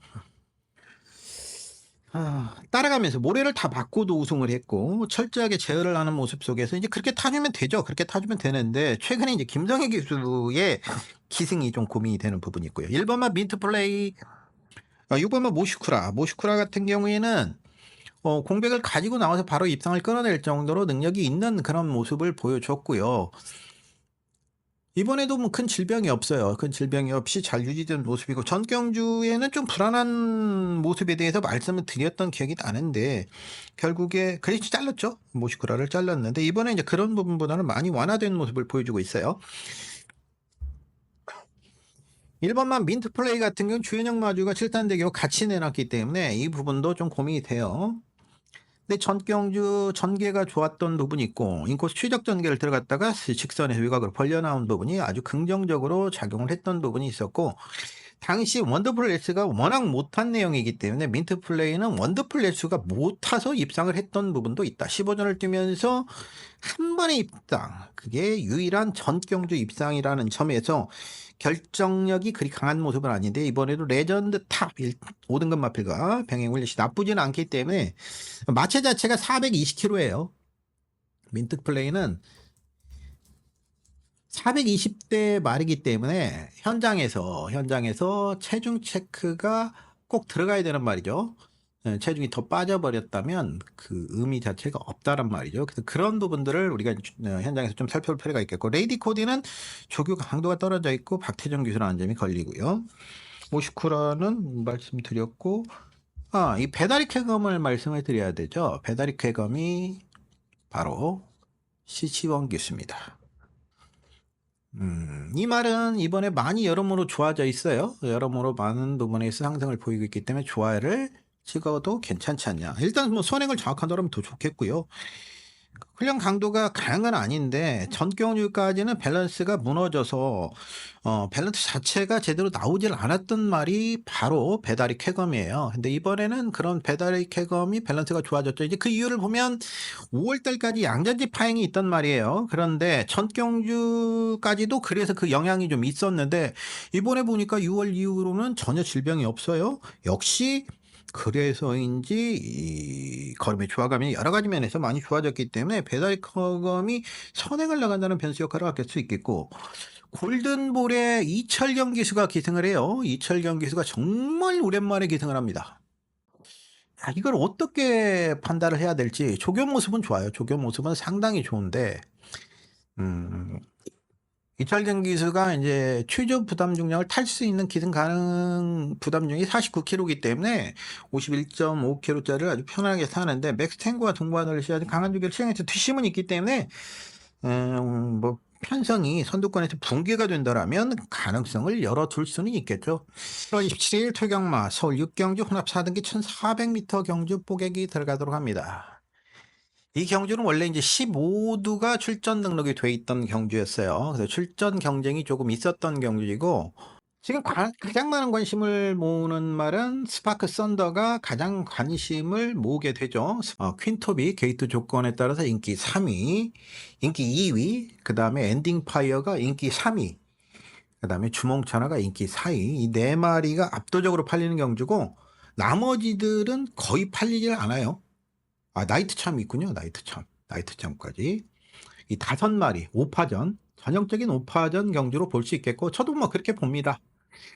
따라가면서 모래를 다 맞고도 우승을 했고 철저하게 제어를 하는 모습 속에서 이제 그렇게 타주면 되죠. 그렇게 타주면 되는데 최근에 이제 김성희 기수의 기승이 좀 고민이 되는 부분이 있고요. 1번마 민트 플레이, 6번마 모슈쿠라 같은 경우에는 공백을 가지고 나와서 바로 입상을 끌어낼 정도로 능력이 있는 그런 모습을 보여줬고요. 이번에도 뭐 큰 질병이 없어요. 큰 질병이 없이 잘 유지된 모습이고, 전 경주에는 좀 불안한 모습에 대해서 말씀을 드렸던 기억이 나는데 결국에 그래서 잘랐죠. 모시쿠라를 잘랐는데 이번에 이제 그런 부분보다는 많이 완화된 모습을 보여주고 있어요. 1번만 민트 플레이 같은 경우는 주연형 마주가 7단대교 같이 내놨기 때문에 이 부분도 좀 고민이 돼요. 근데 전경주 전개가 좋았던 부분이 있고, 인코스 최적 전개를 들어갔다가 직선에서 외곽으로 벌려 나온 부분이 아주 긍정적으로 작용을 했던 부분이 있었고, 당시 원더풀 레스가 워낙 못한 내용이기 때문에 민트 플레이는 원더풀 레스가 못 타서 입상을 했던 부분도 있다. 15전을 뛰면서 한 번의 입상, 그게 유일한 전경주 입상이라는 점에서 결정력이 그리 강한 모습은 아닌데, 이번에도 레전드 탑 5등급 마필과 병행 윌리시 나쁘지는 않기 때문에 마체 자체가 420kg예요. 민트 플레이는 420대 말이기 때문에 현장에서 체중 체크가 꼭 들어가야 되는 말이죠. 체중이 더 빠져버렸다면 그 의미 자체가 없다란 말이죠. 그래서 그런 부분들을 우리가 현장에서 좀 살펴볼 필요가 있겠고, 레이디 코디는 조교 강도가 떨어져 있고 박태정 기수라는 점이 걸리고요. 모시쿠라는 말씀드렸고, 이 배다리 쾌검을 말씀을 드려야 되죠. 배다리 쾌검이 바로 시치원 기수입니다. 이 말은 이번에 많이 여러모로 좋아져 있어요. 여러모로 많은 부분에서 상승을 보이고 있기 때문에 좋아요를 찍어도 괜찮지 않냐. 일단 뭐 선행을 정확하더라면 더 좋겠고요. 훈련 강도가 강한 건 아닌데 전경주까지는 밸런스가 무너져서 밸런스 자체가 제대로 나오질 않았던 말이 바로 배다리 쾌검이에요. 근데 이번에는 그런 배다리 쾌검이 밸런스가 좋아졌죠. 이제 그 이유를 보면 5월 달까지 양전지 파행이 있단 말이에요. 그런데 전경주까지도 그래서 그 영향이 좀 있었는데 이번에 보니까 6월 이후로는 전혀 질병이 없어요. 역시 그래서인지 이 걸음의 조화감이 여러 가지 면에서 많이 좋아졌기 때문에 배달 커검이 선행을 나간다는 변수 역할을 맡을 수 있겠고, 골든볼에 이철경 기수가 기승을 해요. 이철경 기수가 정말 오랜만에 기승을 합니다. 이걸 어떻게 판단을 해야 될지. 조교 모습은 좋아요. 조교 모습은 상당히 좋은데 이철경 기수가 이제 최저 부담 중량을 탈 수 있는 기승 가능 부담 중이 49kg이기 때문에 51.5kg짜리를 아주 편하게 타는데 맥스탱구와 동반을 시하는 강한 주기를 시행해서 뒷심은 있기 때문에 뭐 편성이 선두권에서 붕괴가 된다라면 가능성을 열어둘 수는 있겠죠. 7월 27일 퇴경마 서울 6경주 혼합 4등기 1400m 경주 뽀객이 들어가도록 합니다. 이 경주는 원래 이제 15두가 출전 등록이 돼 있던 경주였어요. 그래서 출전 경쟁이 조금 있었던 경주이고, 지금 가장 많은 관심을 모으는 말은 스파크 썬더가 가장 관심을 모으게 되죠. 퀸톱이 게이트 조건에 따라서 인기 3위, 인기 2위, 그 다음에 엔딩 파이어가 인기 3위, 그 다음에 주몽천하가 인기 4위, 이 네 마리가 압도적으로 팔리는 경주고, 나머지들은 거의 팔리질 않아요. 나이트참 있군요. 나이트참까지. 이 5마리, 5파전, 전형적인 5파전 경주로 볼 수 있겠고, 저도 뭐 그렇게 봅니다.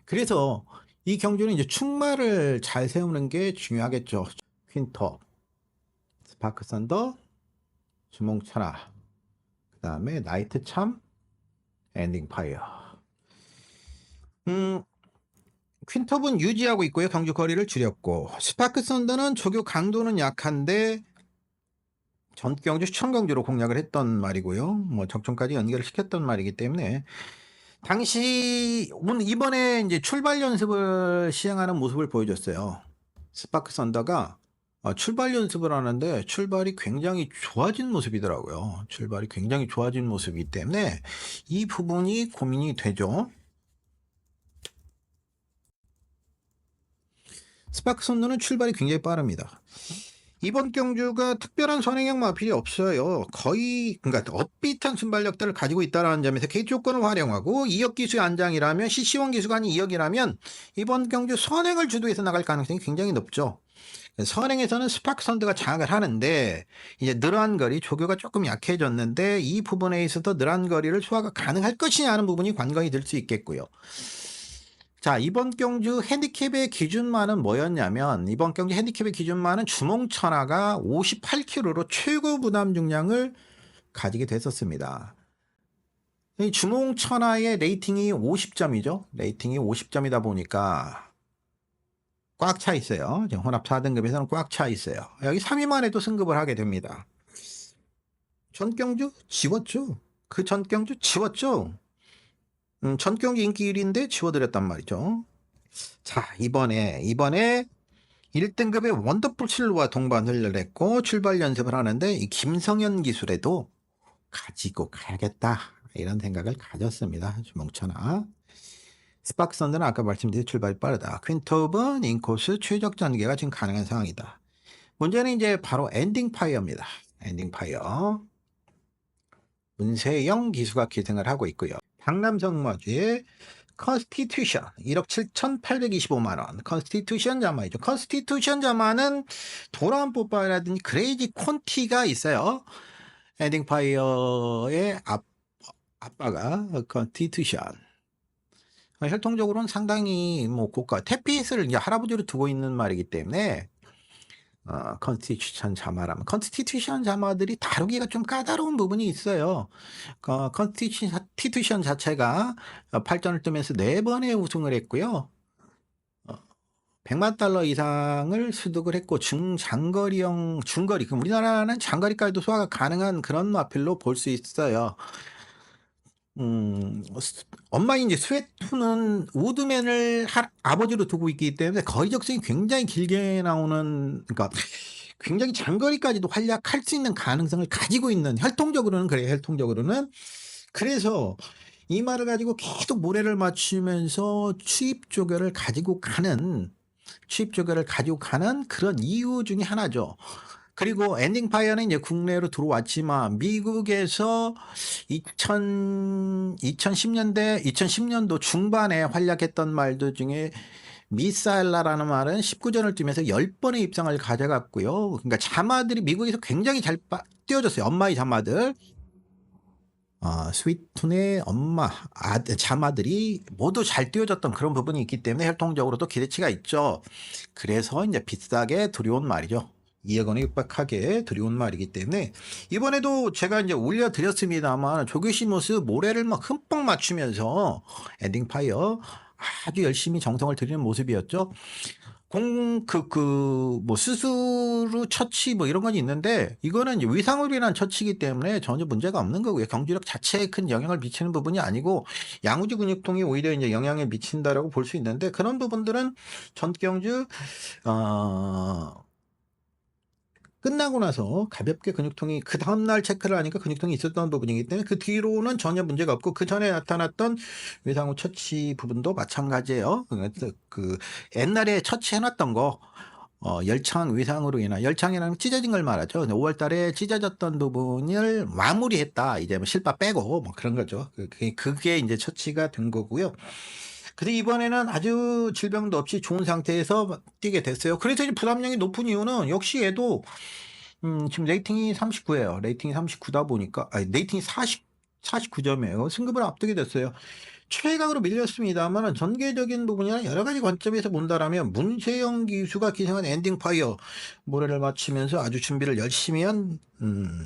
그래서 이 경주는 이제 충마를 잘 세우는 게 중요하겠죠. 퀸터, 스파크 썬더, 주몽천하, 그 다음에 나이트참, 엔딩 파이어. 퀸톱은 유지하고 있고요. 경주 거리를 줄였고, 스파크 썬더는 조교 강도는 약한데 전경주 시청경주로 공략을 했던 말이고요. 뭐 적중까지 연결을 시켰던 말이기 때문에 이번에 이제 출발 연습을 시행하는 모습을 보여줬어요. 스파크 썬더가 출발 연습을 하는데 출발이 굉장히 좋아진 모습이더라고요. 출발이 굉장히 좋아진 모습이기 때문에 이 부분이 고민이 되죠. 스파크 썬더는 출발이 굉장히 빠릅니다. 이번 경주가 특별한 선행형 마필이 없어요. 거의 그러니까 업비트한 순발력들을 가지고 있다는 점에서 게이트 조건을 활용하고 2역 기수의 안장이라면 CC1 기수가 아닌 2역이라면 이번 경주 선행을 주도해서 나갈 가능성이 굉장히 높죠. 선행에서는 스파크 썬더가 장악을 하는데 이제 늘어난 거리 조교가 조금 약해졌는데 이 부분에 있어서 늘어난 거리를 소화가 가능할 것이냐 하는 부분이 관건이 될 수 있겠고요. 자, 이번 경주 핸디캡의 기준만은 뭐였냐면 이번 경주 핸디캡의 기준만은 주몽천하가 58kg로 최고 부담 중량을 가지게 됐었습니다. 이 주몽천하의 레이팅이 50점이죠. 레이팅이 50점이다 보니까 꽉 차 있어요. 혼합 4등급에서는 꽉 차 있어요. 여기 3위만 해도 승급을 하게 됩니다. 전경주 지웠죠. 그 전경주 지웠죠. 전경주 인기 1위인데 지워드렸단 말이죠. 자, 이번에 1등급의 원더풀 실루와 동반을 했고 출발 연습을 하는데 이 김성현 기술에도 가지고 가야겠다 이런 생각을 가졌습니다. 주몽천하. 스파크 썬더는 아까 말씀드린 출발이 빠르다. 퀸톱은 인코스 최적 전개가 지금 가능한 상황이다. 문제는 이제 바로 엔딩 파이어입니다. 엔딩 파이어. 문세영 기수가 기승을 하고 있고요. 강남성마주의 컨스티튜션 1억 7,825만 원. 컨스티튜션 자마이죠. 컨스티튜션 자마는 도란 뽀빠라든지 그레이지 콘티가 있어요. 엔딩 파이어의 아빠가 컨스티튜션. 혈통적으로는 상당히 뭐 고가 태피스를 이제 할아버지로 두고 있는 말이기 때문에 컨스티튜션 자마라면 컨스티튜션 자마들이 다루기가 좀 까다로운 부분이 있어요. 컨스티튜션 자체가 8전을 뜨면서 4번의 우승을 했고요. 100만 달러 이상을 수득을 했고 중거리 그럼 우리나라는 장거리까지도 소화가 가능한 그런 마필로 볼 수 있어요. 엄마인 이제 스웨투는 우드맨을 아버지로 두고 있기 때문에 거의 적성이 굉장히 길게 나오는, 그러니까 굉장히 장거리까지도 활약할 수 있는 가능성을 가지고 있는, 혈통적으로는 그래요. 혈통적으로는. 그래서 이 말을 가지고 계속 모래를 맞추면서 추입 조결을 가지고 가는 그런 이유 중에 하나죠. 그리고 엔딩 파이어는 이제 국내로 들어왔지만 미국에서 2010년도 중반에 활약했던 말들 중에 미사일라라는 말은 19전을 뛰면서 10번의 입상을 가져갔고요. 그러니까 자마들이 미국에서 굉장히 잘 띄워줬어요. 엄마의 자마들. 스위툰의 자마들이 모두 잘 띄워졌던 그런 부분이 있기 때문에 혈통적으로도 기대치가 있죠. 그래서 이제 비싸게 들여온 말이죠. 2억 원에 육박하게 들여온 말이기 때문에 이번에도 제가 이제 올려드렸습니다만 조규시모스 모래를 막 흠뻑 맞추면서 엔딩 파이어 아주 열심히 정성을 들이는 모습이었죠. 뭐 수수로 처치 뭐 이런 건 있는데 이거는 이제 위상으로 인한 처치이기 때문에 전혀 문제가 없는 거고요. 경주력 자체에 큰 영향을 미치는 부분이 아니고 양우지 근육통이 오히려 이제 영향을 미친다라고 볼 수 있는데 그런 부분들은 전경주 끝나고 나서 가볍게 근육통이 그 다음날 체크를 하니까 근육통이 있었던 부분이기 때문에 그 뒤로는 전혀 문제가 없고 그 전에 나타났던 외상후 처치 부분도 마찬가지예요. 그 옛날에 처치해놨던 거 열창 외상으로 인한 열창이라는 찢어진 걸 말하죠. 5월 달에 찢어졌던 부분을 마무리했다. 이제 뭐 실밥 빼고 뭐 그런 거죠. 그게 이제 처치가 된 거고요. 근데 이번에는 아주 질병도 없이 좋은 상태에서 뛰게 됐어요. 그래서 이제 부담량이 높은 이유는 역시 얘도 지금 레이팅이 39예요. 레이팅이 39다 보니까 레이팅이 49점이에요. 승급을 앞두게 됐어요. 최강으로 밀렸습니다만 전개적인 부분이나 여러 가지 관점에서 본다라면 문세영 기수가 기생한 엔딩 파이어 모래를 맞추면서 아주 준비를 열심히 한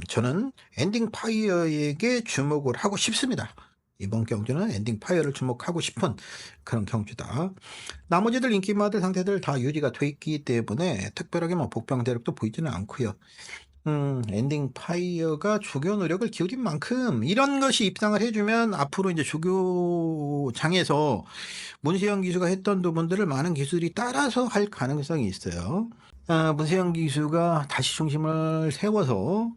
저는 엔딩 파이어에게 주목을 하고 싶습니다. 이번 경주는 엔딩 파이어를 주목하고 싶은 그런 경주다. 나머지들 인기마들 상태들 다 유지가 돼 있기 때문에 특별하게 뭐 복병대력도 보이지는 않고요. 엔딩 파이어가 조교 노력을 기울인 만큼 이런 것이 입상을 해주면 앞으로 이제 조교장에서 문세영 기수가 했던 부분들을 많은 기술이 따라서 할 가능성이 있어요. 문세영 기수가 다시 중심을 세워서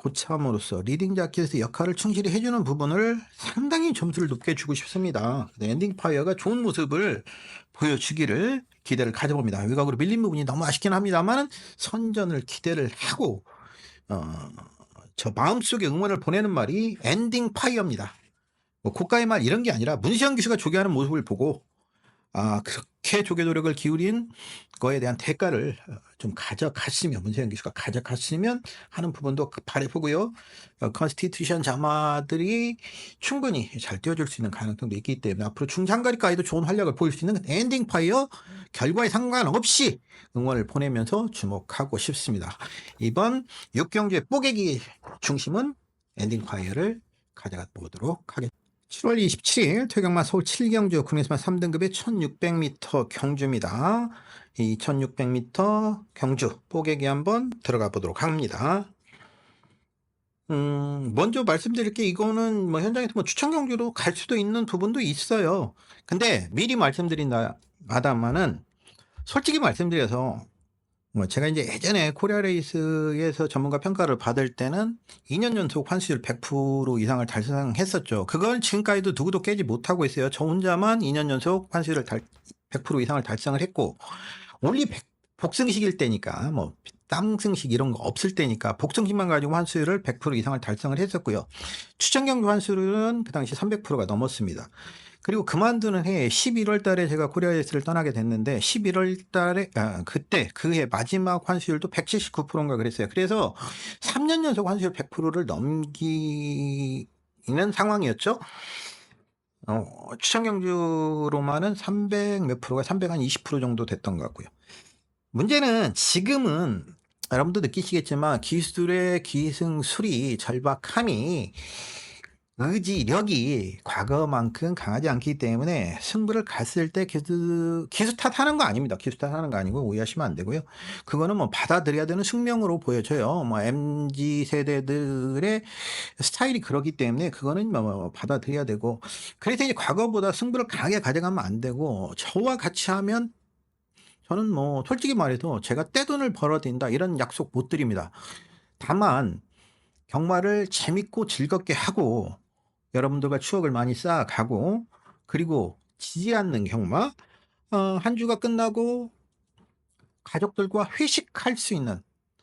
고참으로서 리딩 자켓에서 역할을 충실히 해주는 부분을 상당히 점수를 높게 주고 싶습니다. 엔딩 파이어가 좋은 모습을 보여주기를 기대를 가져봅니다. 외곽으로 밀린 부분이 너무 아쉽긴 합니다만 선전을 기대를 하고 저 마음속에 응원을 보내는 말이 엔딩 파이어입니다. 뭐 고가의 말 이런 게 아니라 문시영 기수가 조교하는 모습을 보고 그렇게 조교 노력을 기울인 거에 대한 대가를 좀 가져갔으면 문세영 기수가 가져갔으면 하는 부분도 바라보고요. 컨스티튜션 자마들이 충분히 잘 띄워줄 수 있는 가능성도 있기 때문에 앞으로 중장거리까지도 좋은 활약을 보일 수 있는 엔딩 파이어 결과에 상관없이 응원을 보내면서 주목하고 싶습니다. 이번 6경주의 뽀개기 중심은 엔딩 파이어를 가져가 보도록 하겠습니다. 7월 27일 퇴경마 서울 7경주 국내에서만 3등급의 1600m 경주입니다. 이 1600m 경주 뽀개기 한번 들어가 보도록 합니다. 먼저 말씀드릴 게 이거는 뭐 현장에서 뭐 추천 경주로 갈 수도 있는 부분도 있어요. 근데 미리 말씀드린다마는 솔직히 말씀드려서 뭐 제가 이제 예전에 코리아 레이스에서 전문가 평가를 받을 때는 2년 연속 환수율 100% 이상을 달성했었죠. 그걸 지금까지도 누구도 깨지 못하고 있어요. 저 혼자만 2년 연속 환수율을 100% 이상을 달성을 했고 올리 복승식일 때니까 뭐 땀승식 이런 거 없을 때니까 복승식만 가지고 환수율을 100% 이상을 달성을 했었고요. 추천경주 환수율은 그 당시 300%가 넘었습니다. 그리고 그만두는 해에 11월 달에 제가 코리아 레이스를 떠나게 됐는데 11월 달에 그때 그해 마지막 환수율도 179%인가 그랬어요. 그래서 3년 연속 환수율 100%를 넘기는 상황이었죠. 추천 경주로만은 300 몇 프로가 320% 정도 됐던 것 같고요. 문제는 지금은 여러분도 느끼시겠지만 기술의 기승술이 절박함이 의지력이 과거만큼 강하지 않기 때문에 승부를 갔을 때 기수 탓하는 거 아닙니다. 기수 탓하는 거 아니고 오해하시면 안 되고요. 그거는 뭐 받아들여야 되는 숙명으로 보여져요. 뭐 MZ 세대들의 스타일이 그렇기 때문에 그거는 뭐 받아들여야 되고 그래서 이제 과거보다 승부를 강하게 가져가면 안 되고 저와 같이 하면 저는 뭐 솔직히 말해서 제가 떼돈을 벌어들인다 이런 약속 못 드립니다. 다만 경마를 재밌고 즐겁게 하고 여러분들과 추억을 많이 쌓아가고, 그리고 지지 않는 경마, 한 주가 끝나고 가족들과 회식할 수 있는,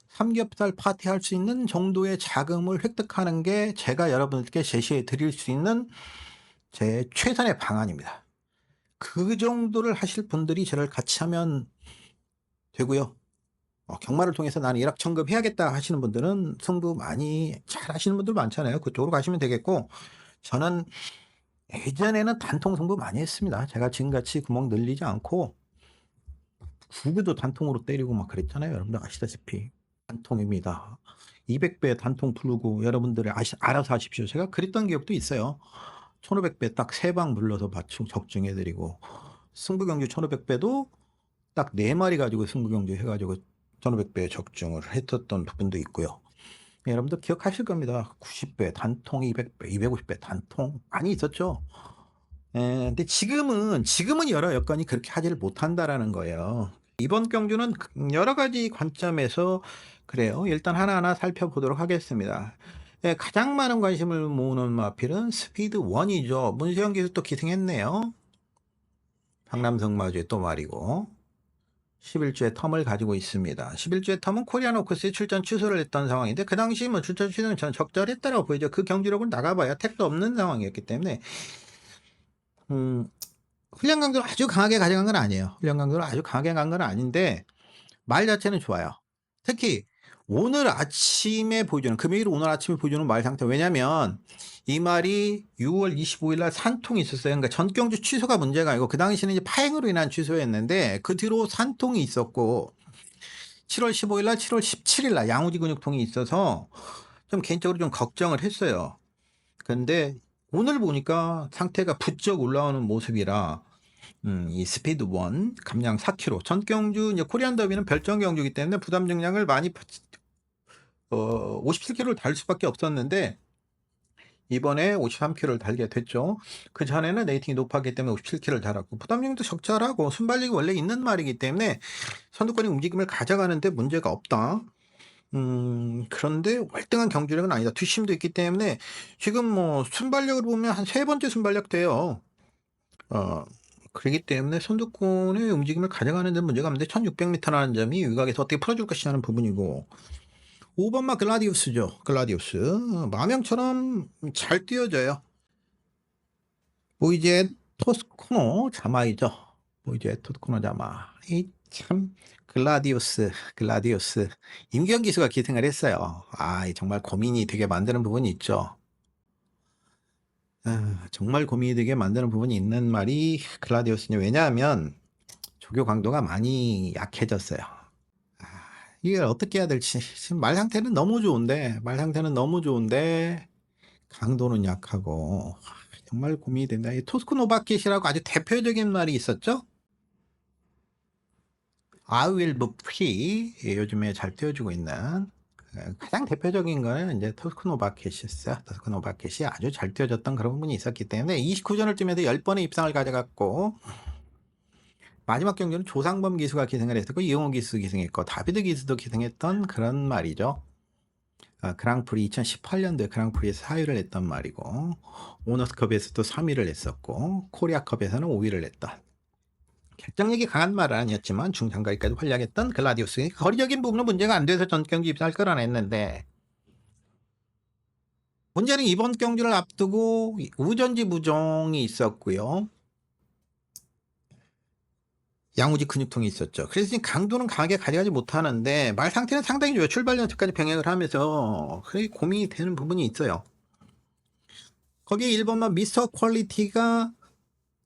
삼겹살 파티할 수 있는 정도의 자금을 획득하는 게 제가 여러분들께 제시해 드릴 수 있는 제 최선의 방안입니다. 그 정도를 하실 분들이 저를 같이 하면 되고요. 경마를 통해서 '나는 일확천금해야겠다.' 하시는 분들은 승부 많이 잘하시는 분들 많잖아요. 그쪽으로 가시면 되겠고, 저는 예전에는 단통 승부 많이 했습니다. 제가 지금같이 구멍 늘리지 않고 구구도 단통으로 때리고 막 그랬잖아요. 여러분들 아시다시피. 단통입니다. 200배 단통 부르고 여러분들이 알아서 하십시오. 제가 그랬던 기억도 있어요. 1500배 딱 3방 불러서 맞춤 적중해 드리고, 승부경주 1500배도 딱 4마리 가지고 승부경주 해 가지고 1500배 적중을 했었던 부분도 있고요. 여러분들 기억하실 겁니다. 90배 단통, 200배, 250배 단통 많이 있었죠. 근데 지금은 여러 여건이 그렇게 하지를 못한다라는 거예요. 이번 경주는 여러 가지 관점에서 그래요. 일단 하나하나 살펴보도록 하겠습니다. 가장 많은 관심을 모으는 마필은 스피드 1이죠. 문세영 기수 또 기승했네요. 박남성 마주에 또 말이고 11주의 텀을 가지고 있습니다. 11주의 텀은 코리안 오크스에 출전 취소를 했던 상황인데, 그 당시 뭐 출전 취소는 저는 적절했다고 보이죠. 그 경주력을 나가봐야 택도 없는 상황이었기 때문에 훈련 강도를 아주 강하게 가져간 건 아니에요. 훈련 강도를 아주 강하게 간 건 아닌데 말 자체는 좋아요. 특히 오늘 아침에 보여주는, 금요일 오늘 아침에 보여주는 말 상태. 왜냐면 이 말이 6월 25일 날 산통이 있었어요. 그러니까 전경주 취소가 문제가 아니고 그 당시에는 이제 파행으로 인한 취소였는데 그 뒤로 산통이 있었고 7월 15일 날, 7월 17일 날 양우지 근육통이 있어서 좀 개인적으로 좀 걱정을 했어요. 근데 오늘 보니까 상태가 부쩍 올라오는 모습이라 이 스피드 1 감량 4kg 전경주, 이제 코리안 더비는 별정 경주이기 때문에 부담 증량을 많이 57kg를 달 수밖에 없었는데 이번에 53kg를 달게 됐죠. 그 전에는 레이팅이 높았기 때문에 57kg를 달았고, 부담 증량도 적절하고 순발력이 원래 있는 말이기 때문에 선두권의 움직임을 가져가는데 문제가 없다. 그런데 월등한 경주력은 아니다. 뒷심도 있기 때문에 지금 뭐 순발력으로 보면 한 3번째 순발력 돼요. 그렇기 때문에 선두권의 움직임을 가져가는 데 문제가 없는데 1600m라는 점이 외곽에서 어떻게 풀어줄 것이냐 하는 부분이고, 5번마 글라디우스죠. 글라디우스 마명처럼 잘 뛰어져요. 보이제 토스코노 자마이죠. 보이제 토스코노 자마. 이 참 글라디우스 임기현 기수가 기승을 했어요. 정말 고민이 되게 만드는 부분이 있죠. 정말 고민이 되게 만드는 부분이 있는 말이 글라디우스냐. 왜냐하면 조교 강도가 많이 약해졌어요. 이걸 어떻게 해야 될지. 지금 말 상태는 너무 좋은데 강도는 약하고 정말 고민이 된다. 이 토스코노바켓이라고 아주 대표적인 말이 있었죠. I will be free. 요즘에 잘 띄워주고 있는 가장 대표적인 거는 이제 토스코노바켓이었어요. 토스코노바켓이 아주 잘 띄워졌던 그런 부분이 있었기 때문에 29전을 뛰면서 10번의 입상을 가져갔고, 마지막 경기는 조상범 기수가 기승을 했었고 이용호 기수 기승했고 다비드 기수도 기승했던 그런 말이죠. 그랑프리 2018년도에 그랑프리에서 4위를 했던 말이고, 오너스컵에서도 3위를 했었고 코리아컵에서는 5위를 했던 결정력이 강한 말은 아니었지만 중장거리까지 활약했던 글라디우스. 거리적인 부분은 문제가 안 돼서 전 경기 입상을 끌어냈는데, 문제는 이번 경주를 앞두고 우전지 부종이 있었고요. 양우지 근육통이 있었죠. 그래서 강도는 강하게 가져가지 못하는데 말 상태는 상당히 좋아요. 출발 연습까지 병행을 하면서 고민이 되는 부분이 있어요. 거기에 1번만 미스터 퀄리티가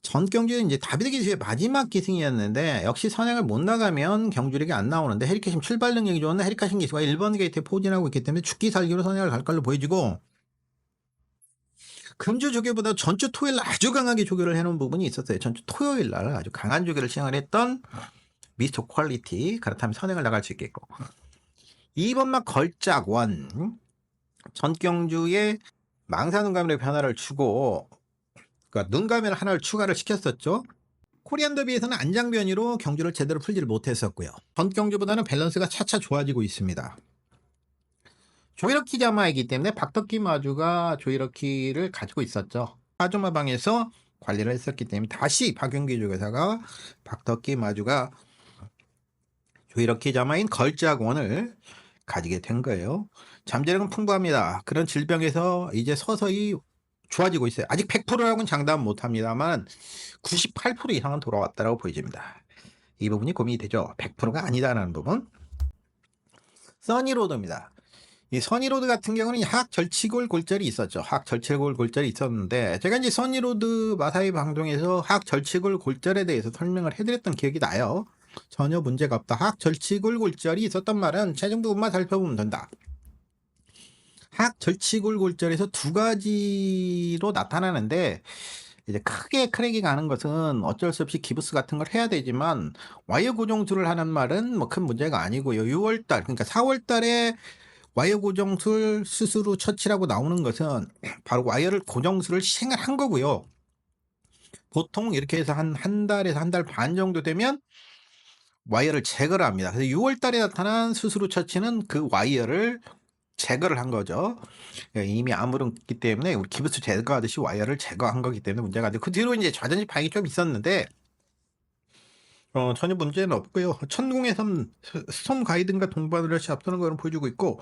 전 경주에 이제 다비드 기수의 마지막 기승이었는데 역시 선행을 못 나가면 경주력이 안 나오는데, 헤리카심 출발 능력이 좋은데 헤리카심 기수가 1번 게이트에 포진하고 있기 때문에 죽기 살기로 선행을 갈 걸로 보여지고, 금주 조교보다 전주 토요일 날 아주 강하게 조교를 해놓은 부분이 있었어요. 전주 토요일 날 아주 강한 조교를 시행을 했던 미스터 퀄리티, 그렇다면 선행을 나갈 수 있겠고, 2번막 걸작원 전경주에 망사 눈가면의 변화를 주고, 그러니까 눈가면 하나를 추가를 시켰었죠. 코리안 더비에서는 안장변이로 경주를 제대로 풀지를 못했었고요. 전 경주보다는 밸런스가 차차 좋아지고 있습니다. 조이러키 자마이기 때문에 박덕기 마주가 조이러키를 가지고 있었죠. 파주마방에서 관리를 했었기 때문에 다시 박용기 조교사가 박덕기 마주가 조이러키 자마인 걸작원을 가지게 된 거예요. 잠재력은 풍부합니다. 그런 질병에서 이제 서서히 좋아지고 있어요. 아직 100%라고는 장담 못합니다만 98% 이상은 돌아왔다고 보여집니다. 이 부분이 고민이 되죠. 100%가 아니다라는 부분. 써니로드입니다. 이 써니로드 같은 경우는 하악 절치골 골절이 있었죠. 하악 절치골 골절이 있었는데 제가 이제 써니로드 마사이 방송에서 하악 절치골 골절에 대해서 설명을 해드렸던 기억이 나요. 전혀 문제가 없다. 하악 절치골 골절이 있었던 말은 체중 부분만 살펴보면 된다. 하악 절치골 골절에서 두 가지로 나타나는데 이제 크게 크랙이 가는 것은 어쩔 수 없이 기부스 같은 걸 해야 되지만 와이어 고정술을 하는 말은 뭐 큰 문제가 아니고요. 6월달 그러니까 4월달에 와이어 고정술 수술 후 처치라고 나오는 것은 바로 와이어를 고정술을 시행을 한 거고요. 보통 이렇게 해서 한 달에서 한 달 반 정도 되면 와이어를 제거를 합니다. 그래서 6월 달에 나타난 수술 후 처치는 그 와이어를 제거를 한 거죠. 이미 아물었기 때문에 우리 기부스 제거하듯이 와이어를 제거한 거기 때문에 문제가 안 되고 그 뒤로 이제 좌전지 파행이 좀 있었는데 전혀 문제는 없고요. 천궁의 섬 가이든과 동반을 해서 앞서는 거는 보여주고 있고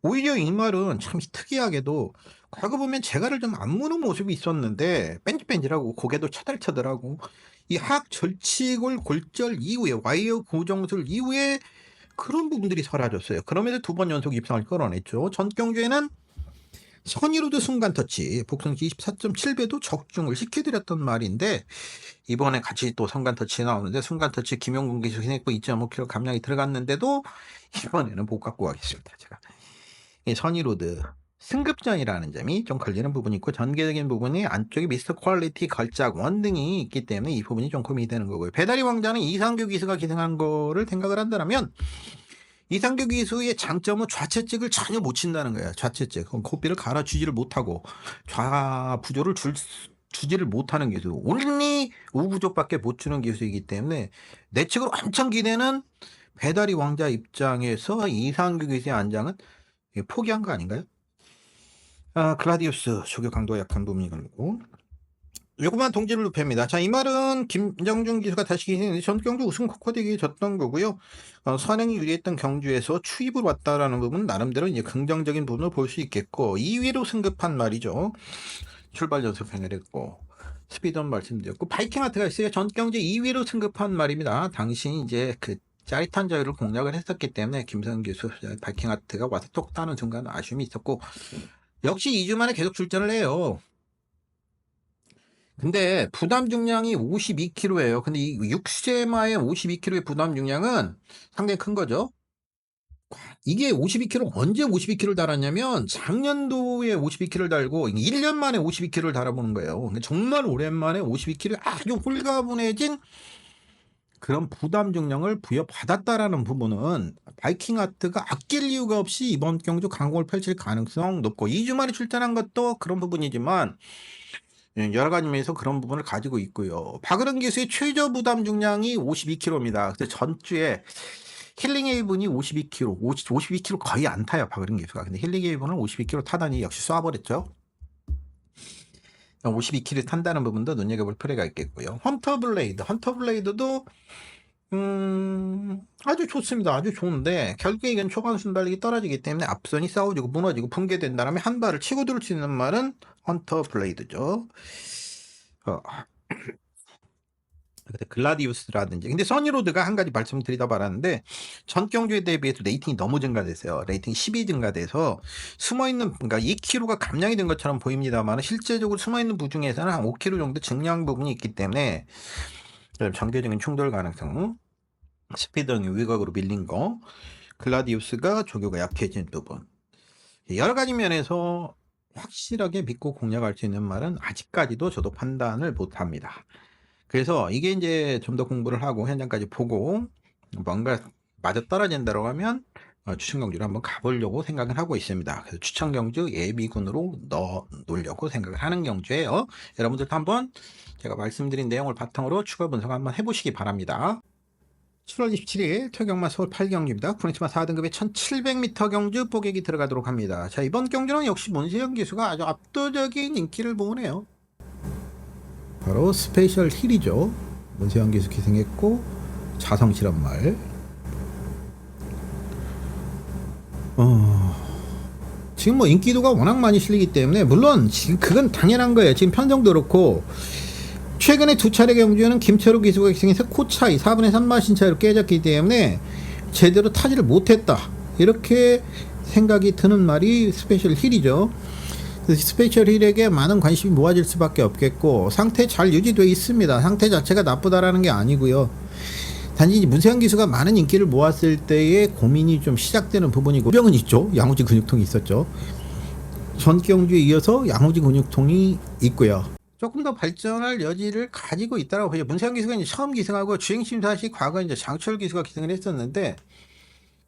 오히려 이 말은 참 특이하게도 과거 보면 재갈을 좀 안 무는 모습이 있었는데 뺀질뺀질하고 고개도 처들처들하고 이 하악 절치골 골절 이후에 와이어 고정술 이후에 그런 부분들이 사라졌어요. 그러면서 두 번 연속 입상을 끌어냈죠. 전 경주에는 선의로드 순간 터치 복승시 24.7배도 적중을 시켜드렸던 말인데 이번에 같이 또 순간 터치 나오는데 순간 터치 김용gun 기수 희생고 2.5kg 감량이 들어갔는데도 이번에는 못 갖고 가겠습니다. 제가 이 선의로드 승급전이라는 점이 좀 걸리는 부분이 있고 전개적인 부분이 안쪽에 미스터 퀄리티 걸작 원등이 있기 때문에 이 부분이 좀 고민이 되는 거고요. 배다리 왕자는 이상규 기수가 기승한 거를 생각을 한다면 이상규 기수의 장점은 좌측직을 전혀 못 친다는 거예요. 좌측직 고삐를 갈아주지를 못하고 좌부조를 주지를 못하는 기수 온리 우부족밖에 못 주는 기수이기 때문에 내측으로 엄청 기대는 배다리 왕자 입장에서 이상규 기수의 안장은 포기한 거 아닌가요? 글라디우스 조교 강도가 약한 부분이 걸리고 요것만 동지를 눕힙니다. 자, 이 말은 김정준 기수가 다시 기승했는데 전 경주 우승 코코덱이 졌던 거고요. 선행이 유리했던 경주에서 추입을 왔다라는 부분은 나름대로 이제 긍정적인 부분을 볼 수 있겠고 2위로 승급한 말이죠. 출발 연습행을 했고 스피드업 말씀드렸고 바이킹 아트가 있어요. 전 경주 2위로 승급한 말입니다. 당시 이제 그 짜릿한 자유를 공략을 했었기 때문에 김선 기수 바이킹 아트가 와서 톡 따는 순간 아쉬움이 있었고 역시 2주 만에 계속 출전을 해요. 근데 부담 중량이 52kg예요. 근데 이 6세마의 52kg의 부담 중량은 상당히 큰 거죠. 이게 52kg 언제 52kg를 달았냐면 작년도에 52kg를 달고 1년 만에 52kg를 달아보는 거예요. 정말 오랜만에 52kg 아주 홀가분해진 그런 부담 중량을 부여받았다라는 부분은 바이킹 아트가 아낄 이유가 없이 이번 경주 강공을 펼칠 가능성 높고 2주 만에 출전한 것도 그런 부분이지만 여러 가지 면에서 그런 부분을 가지고 있고요. 박으른 기수의 최저 부담 중량이 52kg입니다. 근데 전주에 힐링 헤이븐이 52kg, 52kg 거의 안 타요. 박으른 기수가. 근데 힐링 헤이븐은 52kg 타다니 역시 쏴버렸죠. 52kg 탄다는 부분도 눈여겨볼 필요가 있겠고요. 헌터 블레이드도 아주 좋습니다. 아주 좋은데 결국에 이건 초반 순발력이 떨어지기 때문에 앞선이 싸워지고 무너지고 붕괴된다면 한 발을 치고 들을 수 있는 말은 헌터 블레이드죠. 글라디우스라든지 근데 써니로드가 한 가지 말씀드리다 말았는데 전 경주에 대비해서 레이팅이 너무 증가됐어요. 레이팅이 10이 증가돼서 숨어있는 그러니까 2kg가 감량이 된 것처럼 보입니다만 실제적으로 숨어있는 부중에서는 한 5kg 정도 증량 부분이 있기 때문에 전개적인 충돌 가능성 스피드는 위각으로 밀린 거 글라디우스가 조교가 약해진 부분 여러 가지 면에서 확실하게 믿고 공략할 수 있는 말은 아직까지도 저도 판단을 못합니다. 그래서 이게 이제 좀 더 공부를 하고 현장까지 보고 뭔가 맞아떨어진다고 하면 추천 경주를 한번 가보려고 생각을 하고 있습니다. 그래서 추천 경주 예비군으로 넣어 놓으려고 생각을 하는 경주예요. 여러분들도 한번 제가 말씀드린 내용을 바탕으로 추가 분석 한번 해보시기 바랍니다. 7월 27일 토경마 서울 8경주입니다. 프로니치마 4등급의 1700m 경주 뽀객이 들어가도록 합니다. 자, 이번 경주는 역시 문세영 기수가 아주 압도적인 인기를 모으네요. 바로 스페셜 힐이죠. 문세영 기수 기승했고 자성 실험말. 지금 뭐 인기도가 워낙 많이 실리기 때문에 물론 지금 그건 당연한 거예요. 지금 편성도 그렇고 최근에 두 차례 경주는 김철우 기수가 기승해서 코 차이 4분의 3마신 차이로 깨졌기 때문에 제대로 타지를 못했다, 이렇게 생각이 드는 말이 스페셜 힐이죠. 스페셜 힐에게 많은 관심이 모아질 수밖에 없겠고 상태 잘 유지되어 있습니다. 상태 자체가 나쁘다라는 게 아니고요. 단지 문세영 기수가 많은 인기를 모았을 때의 고민이 좀 시작되는 부분이고, 병은 있죠. 양호지 근육통이 있었죠. 전 경주에 이어서 양호지 근육통이 있고요. 조금 더 발전할 여지를 가지고 있다라고 보죠. 문세영 기수가 이제 처음 기승하고 주행심사 시 과거 이제 장철 기수가 기승을 했었는데,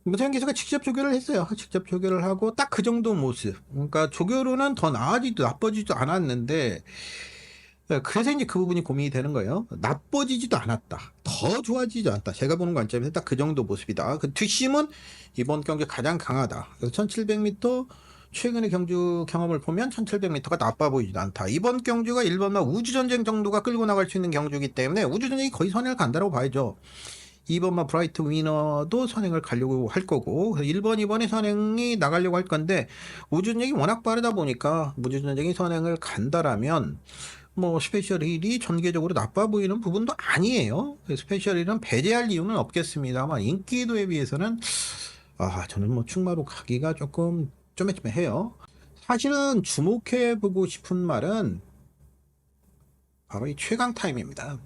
문세영 기수가 직접 조교를 했어요. 직접 조교를 하고 딱 그 정도 모습. 그러니까 조교로는 더 나아지도 나빠지도 않았는데, 그래서 이제 그 부분이 고민이 되는 거예요. 나빠지지도 않았다, 더 좋아지지 않았다. 제가 보는 관점에서 딱 그 정도 모습이다. 그 뒷심은 이번 경기 가장 강하다. 그래서 1700m 최근의 경주 경험을 보면 1700m가 나빠 보이지도 않다. 이번 경주가 1번마 우주전쟁 정도가 끌고 나갈 수 있는 경주이기 때문에 우주전쟁이 거의 선행을 간다고 봐야죠. 2번마 브라이트 위너도 선행을 가려고 할 거고, 1번, 2번에 선행이 나가려고 할 건데, 우주전쟁이 워낙 빠르다 보니까 우주전쟁이 선행을 간다라면 뭐 스페셜 힐이 전개적으로 나빠 보이는 부분도 아니에요. 스페셜 힐은 배제할 이유는 없겠습니다만 인기도에 비해서는 저는 뭐 충마로 가기가 조금 쪼매쪼매해요. 사실은 주목해 보고 싶은 말은 바로 이 최강 타임입니다.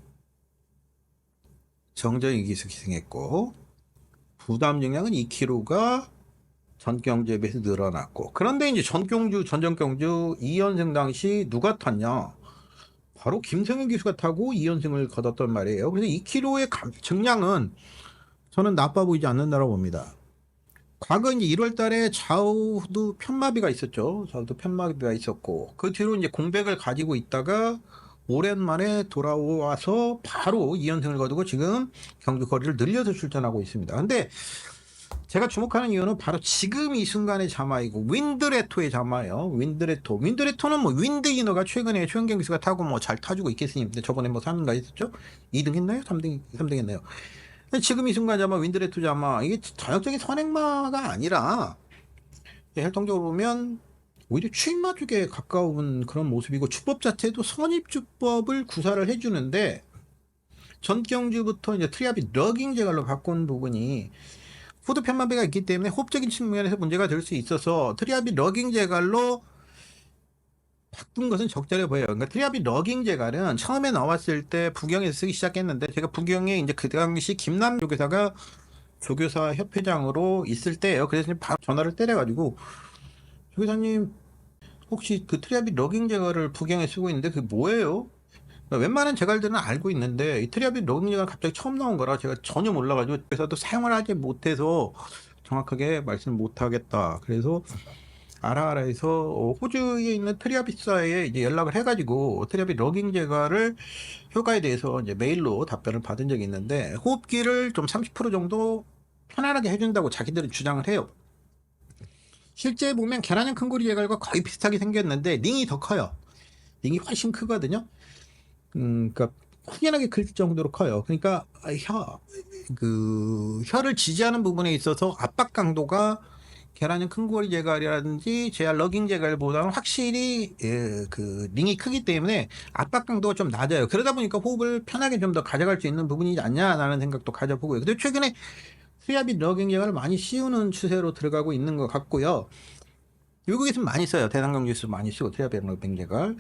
정정희 기수 기승했고 부담 증량은 2kg가 전경주에 비해서 늘어났고, 그런데 이제 전전경주 2연승 당시 누가 탔냐? 바로 김성현 기수가 타고 2연승을 거뒀단 말이에요. 그래서 2kg의 증량은 저는 나빠 보이지 않는다고 봅니다. 과거 이제 1월 달에 좌우도 편마비가 있었죠. 좌우도 편마비가 있었고, 그 뒤로 이제 공백을 가지고 있다가 오랜만에 돌아와서 바로 2연승을 거두고 지금 경주 거리를 늘려서 출전하고 있습니다. 근데 제가 주목하는 이유는 바로 지금 이 순간의 자마이고 윈드레토의 자마예요. 윈드레토는 뭐 윈드이너가 최근에 최은경 기수가 타고 뭐 잘 타주고 있겠으니, 근데 저번에 뭐 3등가 했었죠? 2등 했나요? 3등 했나요? 지금 이 순간 자마 윈드레토 자마, 이게 전형적인 선행마가 아니라 혈통적으로 보면 오히려 추임마 쪽에 가까운 그런 모습이고, 주법 자체도 선입주법을 구사를 해주는데, 전경주부터 이제 트리아비 러깅 제갈로 바꾼 부분이 후드 편마비가 있기 때문에 호흡적인 측면에서 문제가 될 수 있어서 트리아비 러깅 제갈로 바꾼 것은 적절해 보여요. 그러니까 트리아비 러깅 제갈은 처음에 나왔을 때 부경에서 쓰기 시작했는데, 제가 부경에 이제 그 당시 김남 조교사가 조교사 협회장으로 있을 때예요. 그래서 바로 전화를 때려가지고, 조교사님 혹시 그 트리아비 러깅 제갈을 부경에 쓰고 있는데 그게 뭐예요? 웬만한 제갈들은 알고 있는데 이 트리아비 러깅 제갈 갑자기 처음 나온 거라 제가 전혀 몰라가지고, 그래서도 사용을 하지 못해서 정확하게 말씀 못하겠다. 그래서 알아 해서 호주에 있는 트리아비사에 이제 연락을 해가지고 트리아비 러깅 제갈을 효과에 대해서 이제 메일로 답변을 받은 적이 있는데, 호흡기를 좀 30% 정도 편안하게 해준다고 자기들은 주장을 해요. 실제 보면 계란형 큰고리 제갈과 거의 비슷하게 생겼는데 링이 더 커요. 링이 훨씬 크거든요. 그러니까 확연하게 클 정도로 커요. 그러니까 혀를 지지하는 부분에 있어서 압박 강도가 계란형 큰고리 제갈이라든지 JR 러깅 제갈보다는 확실히 그 링이 크기 때문에 압박 강도가 좀 낮아요. 그러다 보니까 호흡을 편하게 좀 더 가져갈 수 있는 부분이지 않냐라는 생각도 가져보고요. 근데 최근에 트리아비 러깅 제갈을 많이 씌우는 추세로 들어가고 있는 것 같고요. 미국에서는 많이 써요. 대상경주에서 많이 쓰고 트리아비 러깅 제갈.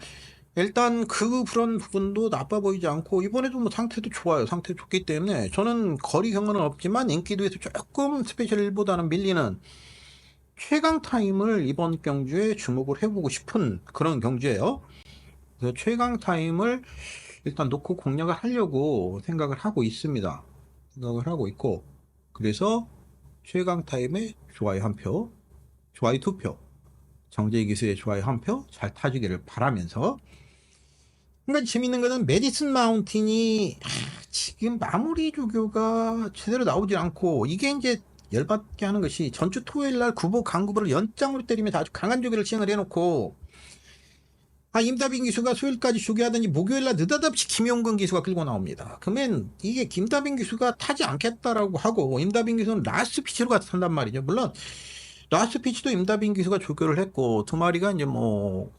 일단 그런 부분도 나빠 보이지 않고, 이번에도 뭐 상태도 좋아요. 상태 좋기 때문에 저는 거리 경험은 없지만 인기도에서 조금 스페셜 1보다는 밀리는 최강 타임을 이번 경주에 주목을 해보고 싶은 그런 경주예요. 그래서 최강 타임을 일단 놓고 공략을 하려고 생각을 하고 있습니다. 생각을 하고 있고, 그래서 최강 타임의 좋아요 한 표, 좋아요 2표, 정재희 기수의 좋아요 한 표 잘 타주기를 바라면서. 그러니까 재밌는 거는 메디슨 마운틴이 지금 마무리 조교가 제대로 나오질 않고, 이게 이제 열받게 하는 것이 전주 토요일 날 구보 강구보를 연장으로 때리면서 아주 강한 조교를 시행을 해놓고, 임다빈 기수가 수요일까지 조교하더니 목요일 날 느닷없이 김용근 기수가 끌고 나옵니다. 그러면 이게 김다빈 기수가 타지 않겠다라고 하고, 임다빈 기수는 라스트 피치로 가서 탄단 말이죠. 물론 라스트 피치도 임다빈 기수가 조교를 했고, 두 마리가 이제 뭐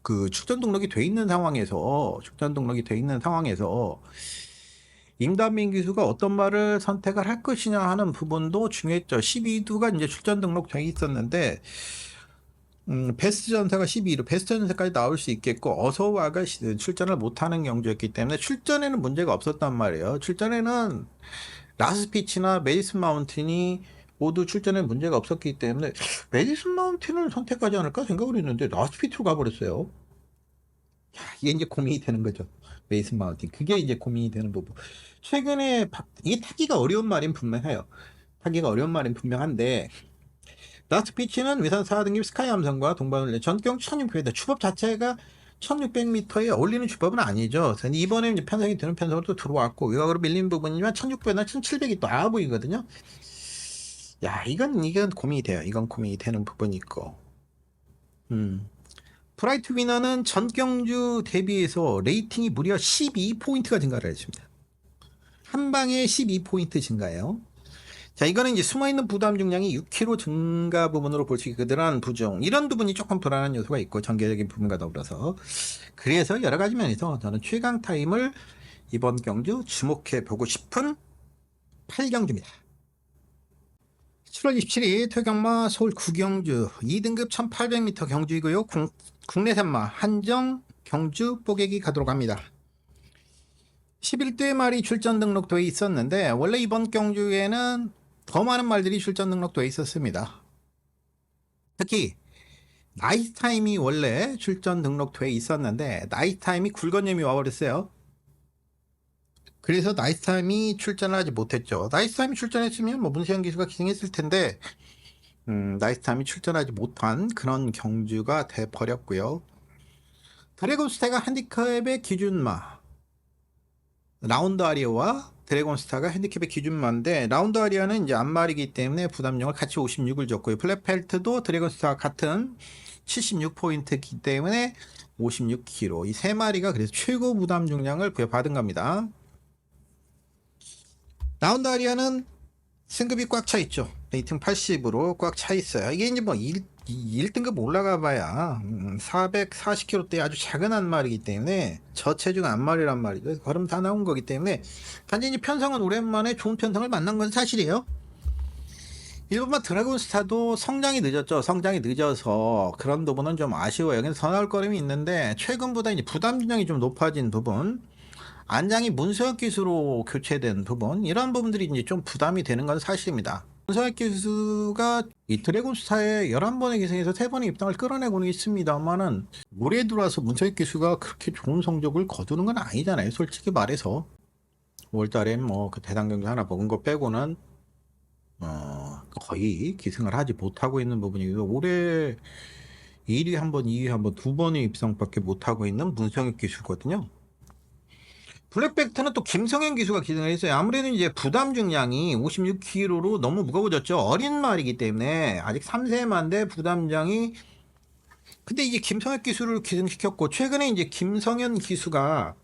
그 출전 등록이 돼 있는 상황에서 임다빈 기수가 어떤 말을 선택을 할 것이냐 하는 부분도 중요했죠. 12두가 이제 출전 등록돼 있었는데, 베스트 전사가 12로 베스트 전사까지 나올 수 있겠고, 어서와가 출전을 못하는 경주였기 때문에 출전에는 문제가 없었단 말이에요. 출전에는 라스피치나 메디슨 마운틴이 모두 출전에 문제가 없었기 때문에 메디슨 마운틴을 선택하지 않을까 생각을 했는데 라스피치로 가버렸어요. 이게 이제 고민이 되는 거죠. 메디슨 마운틴. 그게 이제 고민이 되는 부분. 최근에 이게 타기가 어려운 말인 분명해요. 분명한데, 라스트 피치는 위산 4등급 스카이 함성과 동반훈련 전경 1600m 주법 자체가 1600m에 어울리는 주법은 아니죠. 이번에 이제 편성이 되는 편성으로 또 들어왔고, 외곽으로 밀린 부분이지만 1600나 1700이 또 나아 보이거든요. 이건 고민이 돼요. 이건 고민이 되는 부분이 있고. 브라이트 위너는 전경주 대비해서 레이팅이 무려 12포인트가 증가를 했습니다. 한 방에 12포인트 증가예요. 자, 이거는 이제 숨어있는 부담 중량이 6kg 증가 부분으로 볼 수 있거든요. 부종. 이런 부분이 조금 불안한 요소가 있고, 전개적인 부분과 더불어서. 그래서 여러 가지 면에서 저는 최강 타임을 이번 경주 주목해 보고 싶은 8경주입니다. 7월 27일 토경마 서울 구경주 2등급 1800m 경주이고요. 국내 산마 한정 경주 뽀개기 가도록 합니다. 11대 말이 출전 등록돼 있었는데, 원래 이번 경주에는 더 많은 말들이 출전 등록돼 있었습니다. 특히 나이트 타임이 원래 출전 등록돼 있었는데 나이트 타임이 굴건염이 와버렸어요. 그래서 나이트 타임이 출전을 하지 못했죠. 나이트 타임이 출전했으면 뭐 문세영 기수가 기승했을 텐데, 나이트 타임이 출전하지 못한 그런 경주가 돼 버렸고요. 드래곤스타가 핸디캡의 기준마, 라운드 아리아와 드래곤스타가 핸디캡의 기준마인데, 라운드 아리아는 이제 앞말이기 때문에 부담력을 같이 56을 줬고요. 플랫펠트도 드래곤스타와 같은 76포인트이기 때문에 56kg. 이 세 마리가 그래서 최고 부담 중량을 부여받은 겁니다. 라운드 아리아는 승급이 꽉 차 있죠. 레이팅 80으로 꽉 차 있어요. 이게 이제 뭐 1등급 올라가 봐야 440kg대 아주 작은 안말이기 때문에, 저체중 안말이란 말이죠. 걸음 다 나온 거기 때문에, 단지 이제 편성은 오랜만에 좋은 편성을 만난 건 사실이에요. 일본만 드래곤스타도 성장이 늦었죠. 성장이 늦어서 그런 부분은 좀 아쉬워요. 그래서 더 나올 거림이 있는데, 최근보다 이제 부담 중량이 좀 높아진 부분, 안장이 문서혁 기수로 교체된 부분, 이런 부분들이 이제 좀 부담이 되는 건 사실입니다. 문서혁 기수가 이 드래곤스타에 11번의 기승에서 3번의 입당을 끌어내고는 있습니다만은, 올해 들어와서 문서혁 기수가 그렇게 좋은 성적을 거두는 건 아니잖아요. 솔직히 말해서 5월달에 뭐 그 대상 경기 하나 먹은 거 빼고는 거의 기승을 하지 못하고 있는 부분이고, 올해 1위 한 번, 2위 한 번, 2번의 입상밖에 못하고 있는 문성혁 기수거든요. 블랙벨트는 또 김성현 기수가 기승을 했어요. 아무래도 이제 부담 중량이 56kg로 너무 무거워졌죠. 어린 말이기 때문에 아직 3세만데 부담량이. 근데 이제 김성현 기수를 기승시켰고, 최근에 이제 김성현 기수가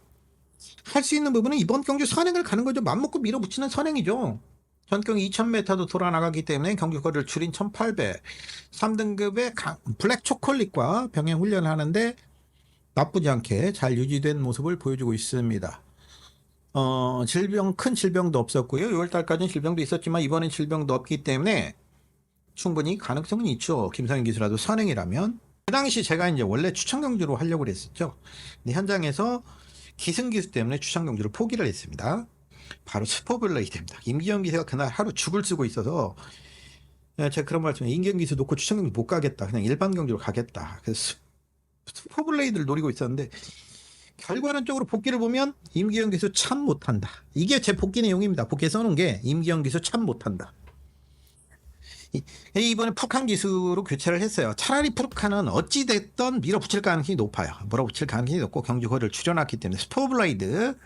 할 수 있는 부분은 이번 경주 선행을 가는 거죠. 맘먹고 밀어붙이는 선행이죠. 전경 2000m도 돌아 나가기 때문에 경주거리를 줄인 1800, 3등급의 블랙 초콜릿과 병행 훈련을 하는데 나쁘지 않게 잘 유지된 모습을 보여주고 있습니다. 큰 질병도 없었고요. 6월달까지는 질병도 있었지만 이번엔 질병도 없기 때문에 충분히 가능성은 있죠. 김성현 기수라도 선행이라면. 그 당시 제가 이제 원래 추천 경주로 하려고 했었죠. 근데 현장에서 기승 기수 때문에 추천 경주를 포기를 했습니다. 바로 슈퍼블레이드입니다. 임기영 기수가 그날 하루 죽을 쓰고 있어서 제가 그런 말씀에, 임기영 기수 놓고 추천 경주 못 가겠다. 그냥 일반 경주로 가겠다. 그래서 슈퍼블레이드를 노리고 있었는데, 결과론적으로 복귀를 보면 임기영 기수 참 못한다. 이게 제 복귀 내용입니다. 복귀에 써놓은 게 임기영 기수 참 못한다. 이번에 푸르칸 기수로 교체를 했어요. 차라리 푸르칸은 어찌됐든 밀어붙일 가능성이 높아요. 밀어붙일 가능성이 높고 경주 거리를 줄여놨기 때문에 스포블레이드,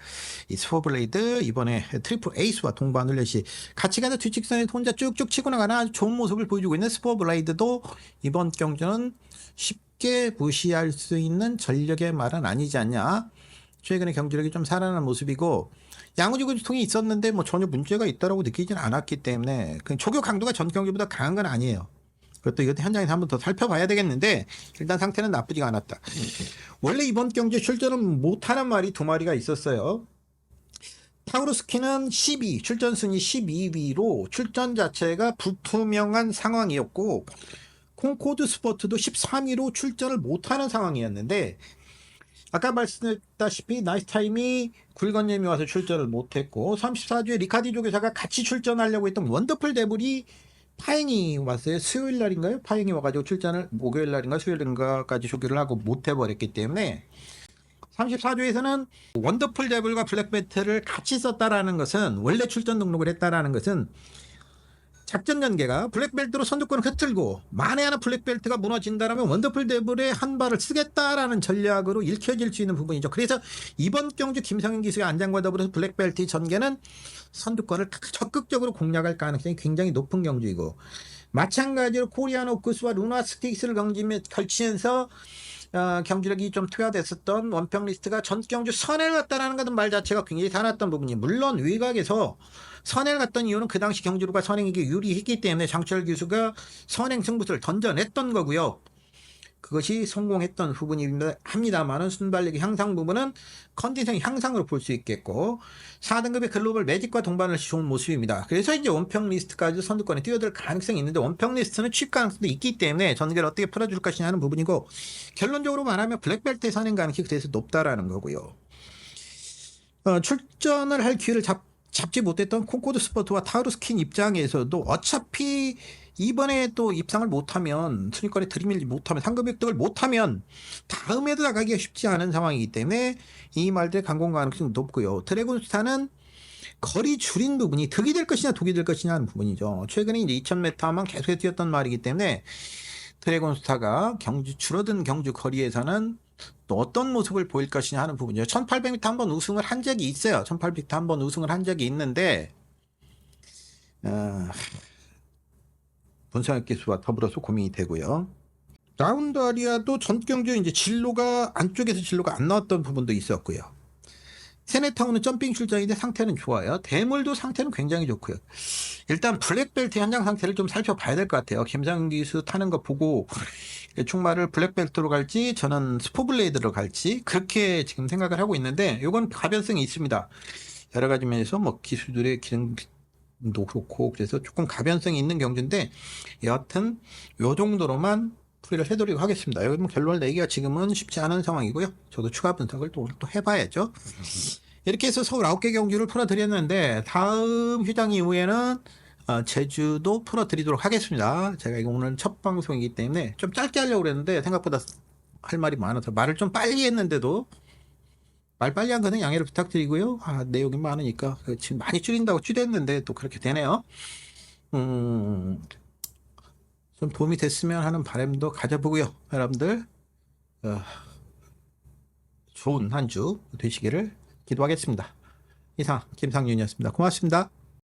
이 스포블레이드 이번에 트리플 에이스와 동반 훈련시 같이 가다 뒤직선에 혼자 쭉쭉 치고 나가는 아주 좋은 모습을 보여주고 있는 스포블레이드도 이번 경주는 쉽게 무시할 수 있는 전력의 말은 아니지 않냐. 최근에 경주력이 좀 살아난 모습이고 양우지구통이 있었는데 뭐 전혀 문제가 있다라고 느끼지는 않았기 때문에 그 초교 강도가 전 경기보다 강한 건 아니에요. 그것도 이것도 현장에서 한번 더 살펴봐야 되겠는데 일단 상태는 나쁘지가 않았다. 원래 이번 경기에 출전은 못하는 말이 두 마리가 있었어요. 타우루스키는 12, 출전 순위 12위로 출전 자체가 불투명한 상황이었고 콩코드 스포츠도 13위로 출전을 못하는 상황이었는데 아까 말씀드렸다시피 나이스타임이 굴건님이 와서 출전을 못했고 34주에 리카디 조교사가 같이 출전하려고 했던 원더풀 데블이 파행이 왔어요. 수요일 날인가요? 파행이 와가지고 출전을 목요일 날인가 수요일인가까지 조교를 하고 못해버렸기 때문에 34조에서는 원더풀 데블과 블랙벨트를 같이 썼다라는 것은 원래 출전 등록을 했다라는 것은 작전 전개가 블랙벨트로 선두권을 흩틀고 만에 하나 블랙벨트가 무너진다라면 원더풀 데블의 한 발을 쓰겠다라는 전략으로 읽혀질 수 있는 부분이죠. 그래서 이번 경주 김성현 기수의 안장과 더불어서 블랙벨트 전개는 선두권을 적극적으로 공략할 가능성이 굉장히 높은 경주이고 마찬가지로 코리안 오크스와 루나 스틱스를 걸치면서 경주력이 좀 투여됐었던 원평 리스트가 전 경주 선행을 갔다라는 것은 말 자체가 굉장히 살았던 부분이 물론 외곽에서 선행을 갔던 이유는 그 당시 경주루가 선행에게 유리했기 때문에 장철 교수가 선행 승부수를 던져냈던 거고요. 그것이 성공했던 부분입니다. 합니다만은 순발력의 향상 부분은 컨디션 향상으로 볼 수 있겠고 4등급의 글로벌 매직과 동반을 좋은 모습입니다. 그래서 이제 원평 리스트까지 선두권에 뛰어들 가능성이 있는데 원평 리스트는 취입 가능성도 있기 때문에 전개를 어떻게 풀어줄 것이냐 하는 부분이고 결론적으로 말하면 블랙벨트의 선행 가능성이 그래서 높다라는 거고요. 출전을 할 기회를 잡지 못했던 콩코드 스포츠와 타우루스킨 입장에서도 어차피 이번에 또 입상을 못하면 순위권에 들이밀지 못하면 상급 획득을 못하면 다음에도 나가기가 쉽지 않은 상황이기 때문에 이 말들의 강공 가능성이 높고요. 드래곤스타는 거리 줄인 부분이 득이 될 것이냐 독이 될 것이냐 하는 부분이죠. 최근에 이제 2000m만 계속해서 뛰었던 말이기 때문에 드래곤스타가 줄어든 경주 거리에서는 또 어떤 모습을 보일 것이냐 하는 부분이죠. 1800m 한번 우승을 한 적이 있어요. 1800m 한번 우승을 한 적이 있는데 분석의 기수와 더불어서 고민이 되고요. 라운드 아리아도 전 경주 이제 진로가 안쪽에서 진로가 안 나왔던 부분도 있었고요. 세네타운은 점핑 출전인데 상태는 좋아요. 대물도 상태는 굉장히 좋고요. 일단 블랙벨트 현장 상태를 좀 살펴봐야 될 것 같아요. 김상윤 기수 타는 거 보고 충마를 블랙벨트로 갈지 저는 스포블레이드로 갈지 그렇게 지금 생각을 하고 있는데 이건 가변성이 있습니다. 여러 가지 면에서 뭐 기수들의 기능도 그렇고 그래서 조금 가변성이 있는 경주인데 여하튼 요 정도로만 풀이를 해드리도록 하겠습니다. 여기 뭐 결론을 내기가 지금은 쉽지 않은 상황이고요. 저도 추가 분석을 또 해봐야죠. 이렇게 해서 서울 9개 경주를 풀어드렸는데 다음 휴장 이후에는 제주도 풀어드리도록 하겠습니다. 제가 이거 오늘 첫 방송이기 때문에 좀 짧게 하려고 그랬는데 생각보다 할 말이 많아서 말을 좀 빨리 했는데도 말 빨리 한 거는 양해를 부탁드리고요. 내용이 많으니까 지금 많이 줄인다고 줄였는데 또 그렇게 되네요. 좀 도움이 됐으면 하는 바람도 가져보고요. 여러분들 좋은 한 주 되시기를 기도하겠습니다. 이상 김상윤이었습니다. 고맙습니다.